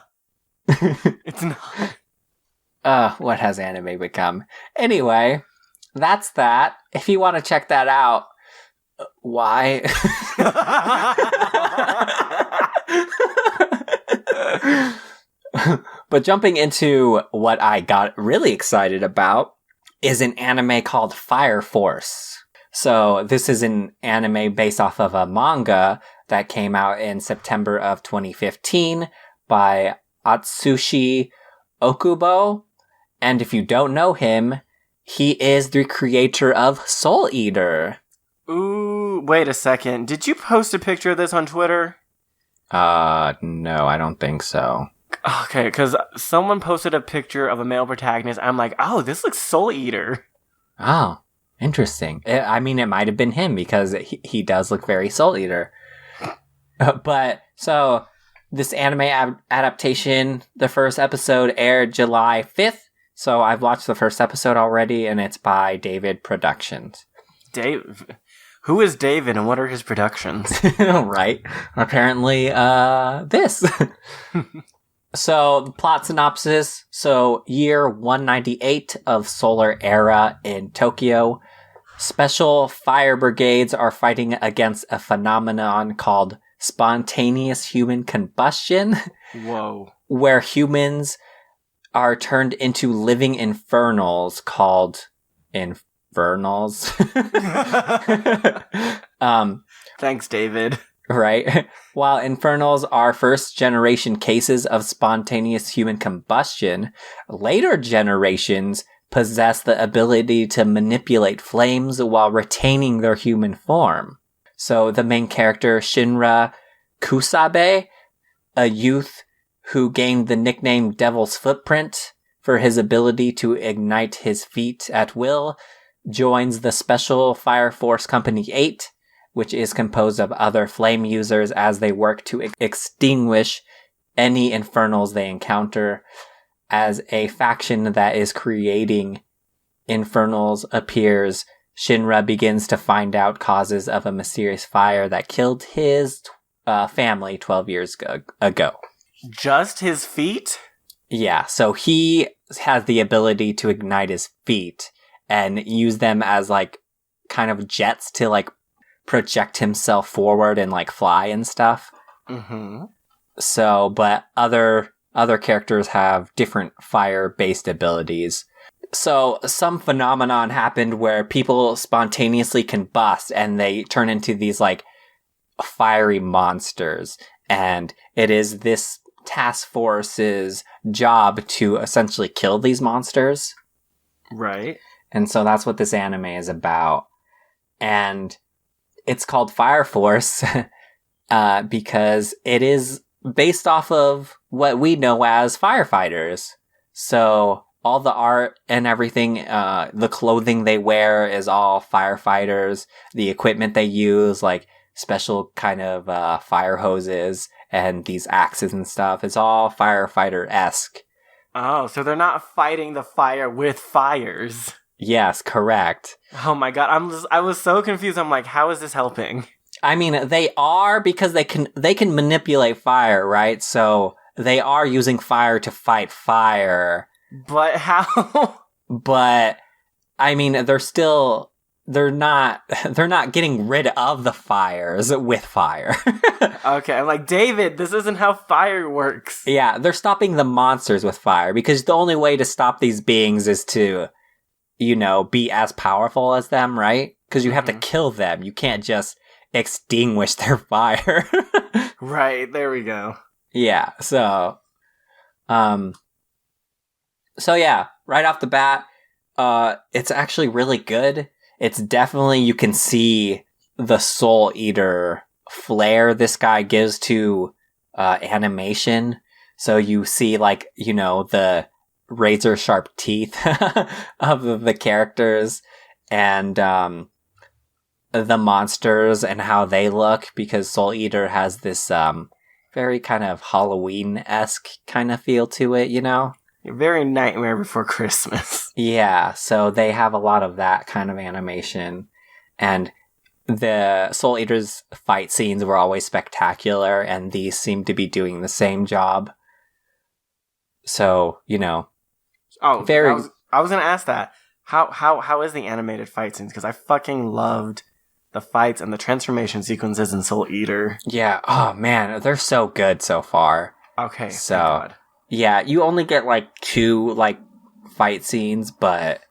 It's not.
What has anime become? Anyway, that's that. If you want to check that out, why? But jumping into what I got really excited about is an anime called Fire Force. So this is an anime based off of a manga that came out in September of 2015 by Atsushi Okubo. And if you don't know him, he is the creator of Soul Eater.
Ooh, wait a second. Did you post a picture of this on Twitter?
No, I don't think so.
Okay, because someone posted a picture of a male protagonist. I'm like, oh, this looks Soul Eater.
Oh, interesting. I mean, it might have been him because he does look very Soul Eater. But, so, this anime adaptation, the first episode aired July 5th. So I've watched the first episode already, and it's by David Productions.
Who is David, and what are his productions?
Right. Apparently, this. So, the plot synopsis. So, year 198 of Solar Era in Tokyo. Special fire brigades are fighting against a phenomenon called spontaneous human combustion.
Whoa.
Where humans are turned into living infernals called infernals.
Thanks, David.
Right? While infernals are first generation cases of spontaneous human combustion, later generations possess the ability to manipulate flames while retaining their human form. So the main character, Shinra Kusabe, a youth who gained the nickname Devil's Footprint for his ability to ignite his feet at will, joins the Special Fire Force Company 8, which is composed of other flame users as they work to extinguish any infernals they encounter. As a faction that is creating infernals appears, Shinra begins to find out causes of a mysterious fire that killed his family 12 years ago.
Just his feet?
Yeah, so he has the ability to ignite his feet and use them as, like, kind of jets to, like, project himself forward and, like, fly and stuff.
Mm-hmm.
So, but other characters have different fire-based abilities. So, some phenomenon happened where people spontaneously combust and they turn into these, like, fiery monsters. And it is this task force's job to essentially kill these monsters.
Right.
And so that's what this anime is about. And it's called Fire Force because it is based off of what we know as firefighters. So all the art and everything, the clothing they wear is all firefighters. The equipment they use, like special kind of fire hoses and these axes and stuff, it's all firefighter-esque.
Oh, so they're not fighting the fire with fires.
Yes, correct.
Oh my god, I was so confused. I'm like, how is this helping?
I mean, they are because they can manipulate fire, right? So they are using fire to fight fire.
But how?
But I mean, they're not getting rid of the fires with fire.
Okay, I'm like, David, this isn't how fire works.
Yeah, they're stopping the monsters with fire because the only way to stop these beings is to, you know, be as powerful as them, right? Because you have to kill them. You can't just extinguish their fire.
Right, there we go.
Yeah, so yeah, right off the bat, it's actually really good. It's definitely, you can see the Soul Eater flair this guy gives to animation. So you see, like, you know, the razor sharp teeth of the characters and the monsters and how they look, because Soul Eater has this very kind of Halloween-esque kind of feel to it, you know?
Very Nightmare Before Christmas.
Yeah, so they have a lot of that kind of animation. And the Soul Eater's fight scenes were always spectacular, and these seem to be doing the same job. So, you know.
Oh, I was gonna ask that. How is the animated fight scenes? Because I fucking loved the fights and the transformation sequences in Soul Eater.
Yeah, oh man, they're so good so far.
Okay,
so
thank God.
Yeah, you only get like 2 like fight scenes, but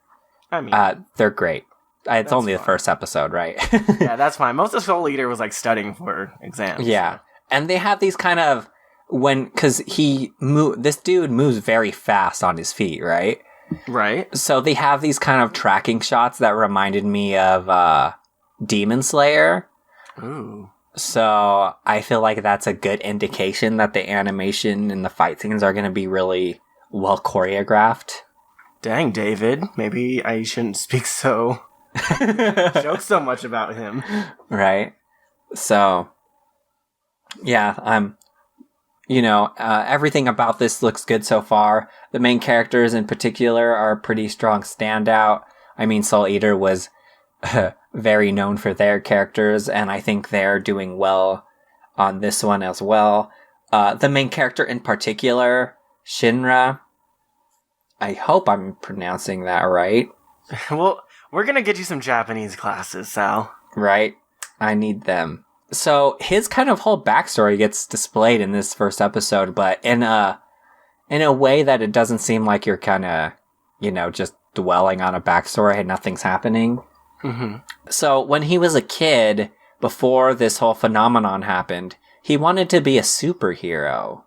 I mean,
they're great. It's only
fine.
the first episode, right?
Yeah, that's fine. Most of Soul Eater was like studying for exams.
Yeah, and they have these kind of because this dude moves very fast on his feet, right?
Right.
So they have these kind of tracking shots that reminded me of Demon Slayer.
Ooh.
So I feel like that's a good indication that the animation and the fight scenes are going to be really well choreographed.
Dang, David. Maybe I shouldn't speak so... joke so much about him.
Right? So, yeah, everything about this looks good so far. The main characters in particular are a pretty strong standout. I mean, Soul Eater was very known for their characters, and I think they're doing well on this one as well. The main character in particular, Shinra, I hope I'm pronouncing that right.
Well, we're gonna get you some Japanese classes, Sal.
Right? I need them. So his kind of whole backstory gets displayed in this first episode, but in a way that it doesn't seem like you're kind of, just dwelling on a backstory and nothing's happening.
Mm-hmm.
So when he was a kid, before this whole phenomenon happened, he wanted to be a superhero.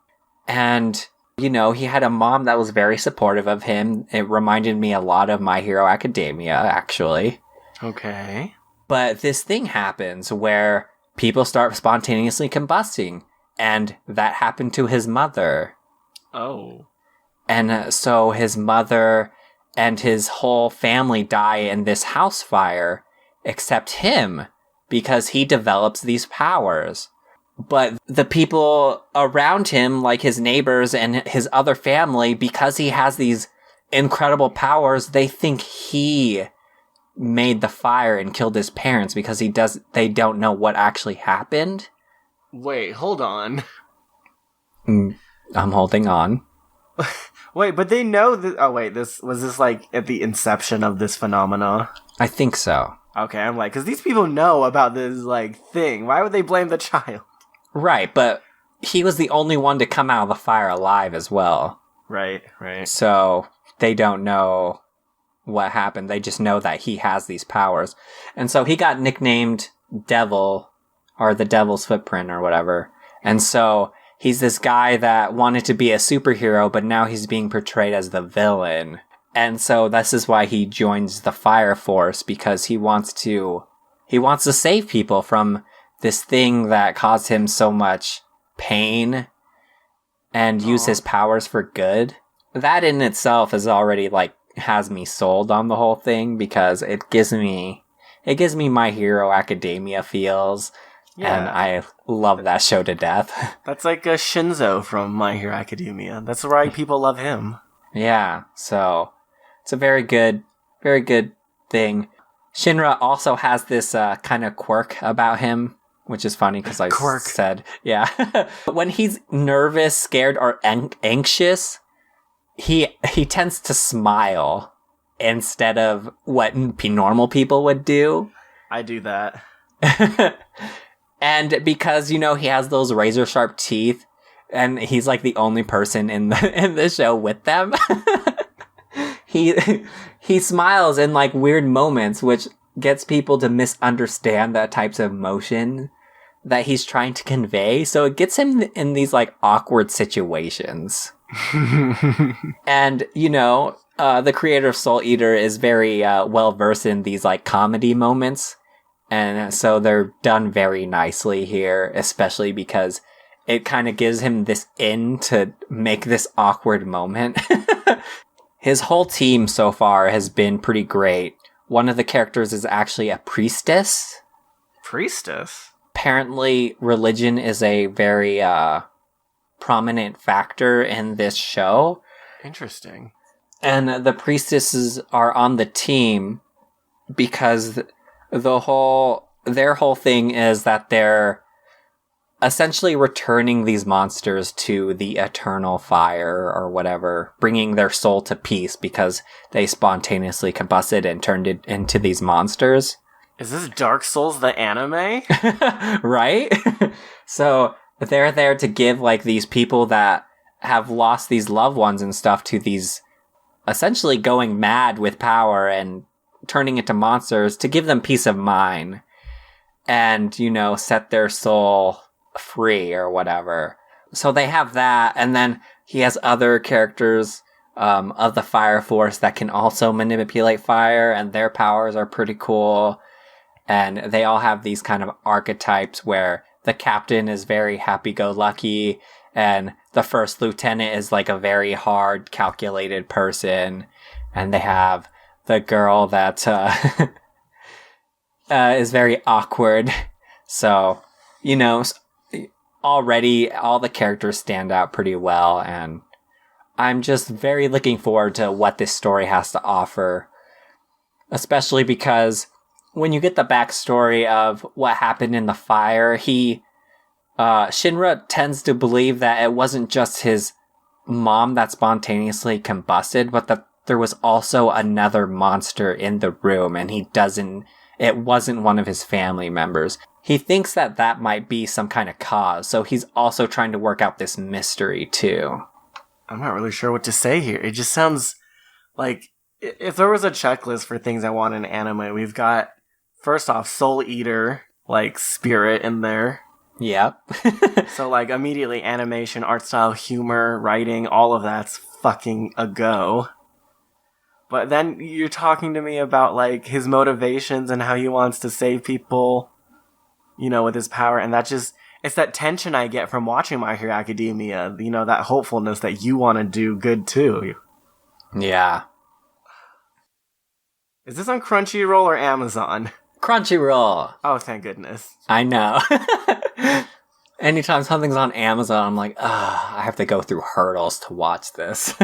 And, he had a mom that was very supportive of him. It reminded me a lot of My Hero Academia, actually.
Okay.
But this thing happens where people start spontaneously combusting, and that happened to his mother.
Oh.
And so his mother and his whole family die in this house fire, except him, because he develops these powers. But the people around him, like his neighbors and his other family, because he has these incredible powers, they think he made the fire and killed his parents because they don't know what actually happened.
Wait, hold on.
I'm holding on.
Wait, but they know that... Oh, wait, this like at the inception of this phenomena?
I think so.
Okay, I'm like, because these people know about this, like, thing. Why would they blame the child?
Right, but he was the only one to come out of the fire alive as well.
Right.
So they don't know what happened. They just know that he has these powers. And so he got nicknamed Devil, or the Devil's Footprint, or whatever. And so he's this guy that wanted to be a superhero, but now he's being portrayed as the villain. And so this is why he joins the Fire Force, because he wants to save people from this thing that caused him so much pain and use his powers for good. That in itself is already has me sold on the whole thing, because it gives me My Hero Academia feels. Yeah. And I love that show to death.
That's like a Shinzo from My Hero Academia. That's why people love him.
Yeah, so it's a very good thing. Shinra also has this kind of quirk about him, which is funny because I said, yeah. When he's nervous, scared, or anxious, he tends to smile instead of what normal people would do.
I do that.
And because, he has those razor sharp teeth, and he's like the only person in the show with them, he smiles in weird moments, which gets people to misunderstand the types of emotion that he's trying to convey. So it gets him in these awkward situations. And, the creator of Soul Eater is very well versed in these comedy moments. And so they're done very nicely here, especially because it kind of gives him this in to make this awkward moment. His whole team so far has been pretty great. One of the characters is actually a priestess.
Priestess?
Apparently, religion is a very prominent factor in this show.
Interesting.
And the priestesses are on the team because their whole thing is that they're essentially returning these monsters to the eternal fire or whatever, bringing their soul to peace because they spontaneously combusted and turned it into these monsters.
Is this Dark Souls the anime?
Right? So they're there to give these people that have lost these loved ones and stuff to these essentially going mad with power and turning into monsters to give them peace of mind and, set their soul free or whatever. So they have that, and then he has other characters of the Fire Force that can also manipulate fire, and their powers are pretty cool. And they all have these kind of archetypes where the captain is very happy-go-lucky, and the first lieutenant is like a very hard, calculated person, and they have the girl that is very awkward. So, you know, already all the characters stand out pretty well, and I'm just very looking forward to what this story has to offer, especially because when you get the backstory of what happened in the fire, Shinra tends to believe that it wasn't just his mom that spontaneously combusted, but that there was also another monster in the room, and it wasn't one of his family members. He thinks that that might be some kind of cause, so he's also trying to work out this mystery too.
I'm not really sure what to say here. It just sounds like if there was a checklist for things I want in anime, we've got, first off, Soul Eater, like, spirit in there.
Yep.
So, like, immediately animation, art style, humor, writing, all of that's fucking a go. But then you're talking to me about, like, his motivations and how he wants to save people, you know, with his power. And that just, it's that tension I get from watching My Hero Academia, you know, that hopefulness that you want to do good too.
Yeah.
Is this on Crunchyroll or Amazon?
Crunchyroll.
Oh, thank goodness.
I know. Anytime something's on Amazon, I'm like, I have to go through hurdles to watch this.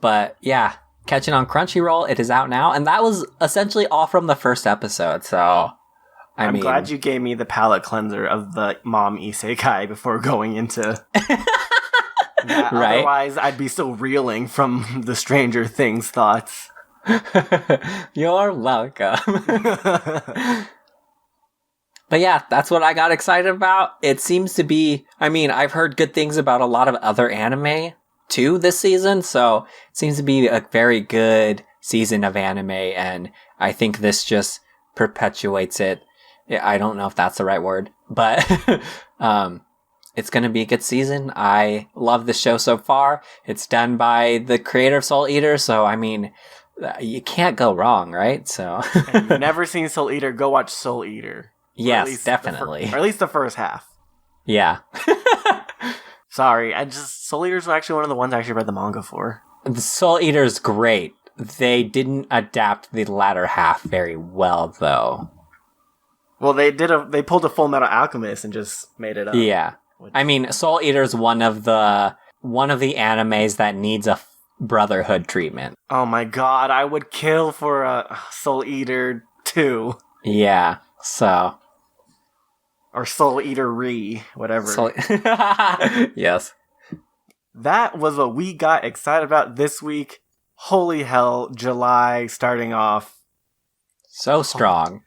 But yeah, catch it on Crunchyroll. It is out now. And that was essentially all from the first episode. So, I'm
glad you gave me the palate cleanser of the mom isekai before going into that.
Right?
Otherwise, I'd be still reeling from the Stranger Things thoughts.
You're welcome. But yeah, that's what I got excited about. It seems to be, I mean, I've heard good things about a lot of other anime too this season, so it seems to be a very good season of anime, and I think this just perpetuates it. I don't know if that's the right word, but it's going to be a good season. I love the show so far. It's done by the creator of Soul Eater, so I mean, you can't go wrong, right? So
if you've never seen Soul Eater, go watch Soul Eater.
Yes, definitely.
Or at least the first half.
Yeah.
Sorry, Soul Eater's actually one of the ones I actually read the manga for.
The Soul Eater's great. They didn't adapt the latter half very well, though.
Well, they pulled a Full Metal Alchemist and just made it up.
Yeah. I mean, Soul Eater's one of the animes that needs a brotherhood treatment.
Oh my god, I would kill for a Soul Eater 2.
Yeah, so.
Or Soul Eater whatever.
Yes.
That was what we got excited about this week. Holy hell, July starting off.
So strong.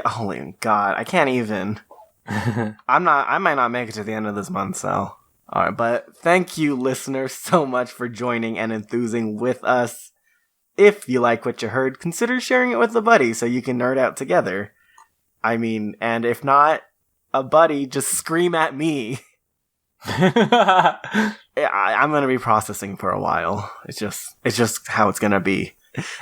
Holy god, I can't even. I might not make it to the end of this month, so. Alright, but thank you, listeners, so much for joining and enthusing with us. If you like what you heard, consider sharing it with a buddy so you can nerd out together. I mean, and if not a buddy, just scream at me. I'm gonna be processing for a while. It's just how it's gonna be.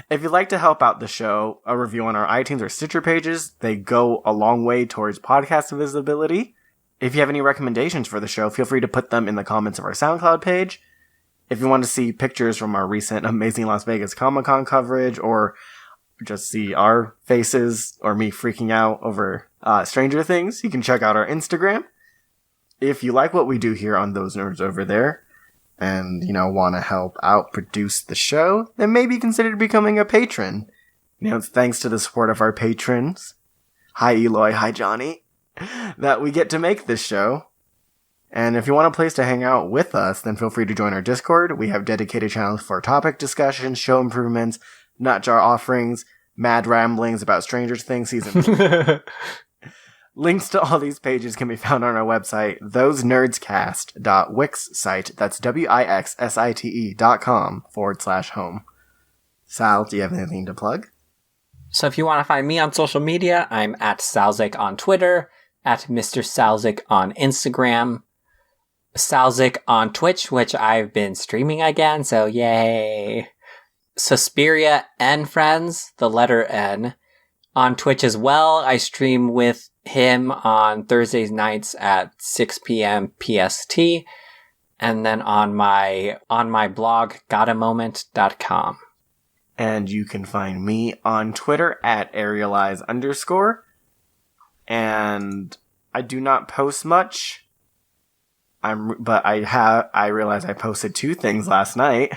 If you'd like to help out the show, a review on our iTunes or Stitcher pages, they go a long way towards podcast visibility. If you have any recommendations for the show, feel free to put them in the comments of our SoundCloud page. If you want to see pictures from our recent Amazing Las Vegas Comic-Con coverage, or just see our faces, or me freaking out over Stranger Things, you can check out our Instagram. If you like what we do here on Those Nerds Over There, and, want to help out produce the show, then maybe consider becoming a patron. It's thanks to the support of our patrons, hi Eloy, hi Johnny, that we get to make this show. And if you want a place to hang out with us, then feel free to join our Discord. We have dedicated channels for topic discussions, show improvements, nut jar offerings, mad ramblings about Stranger Things Season 3. Links to all these pages can be found on our website, thosenerdscast.wixsite, that's wixsite.com/home. Sal, do you have anything to plug?
So if you want to find me on social media, I'm at Salzik on Twitter, at Mr. Salzik on Instagram. Salzik on Twitch, which I've been streaming again, so yay. Suspiria N Friends, the letter N, on Twitch as well. I stream with him on Thursdays nights at 6 p.m. PST, and then on my blog, gotamoment.com.
And you can find me on Twitter at Arielize_. And I do not post much. But I realized I posted 2 things last night.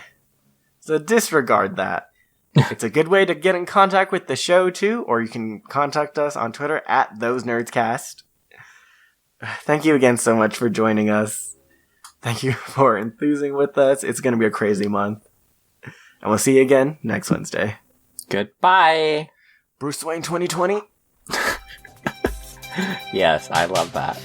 So disregard that. It's a good way to get in contact with the show too, or you can contact us on Twitter at ThoseNerdsCast. Thank you again so much for joining us. Thank you for enthusing with us. It's going to be a crazy month. And we'll see you again next Wednesday.
Goodbye.
Bruce Wayne 2020?
Yes, I love that.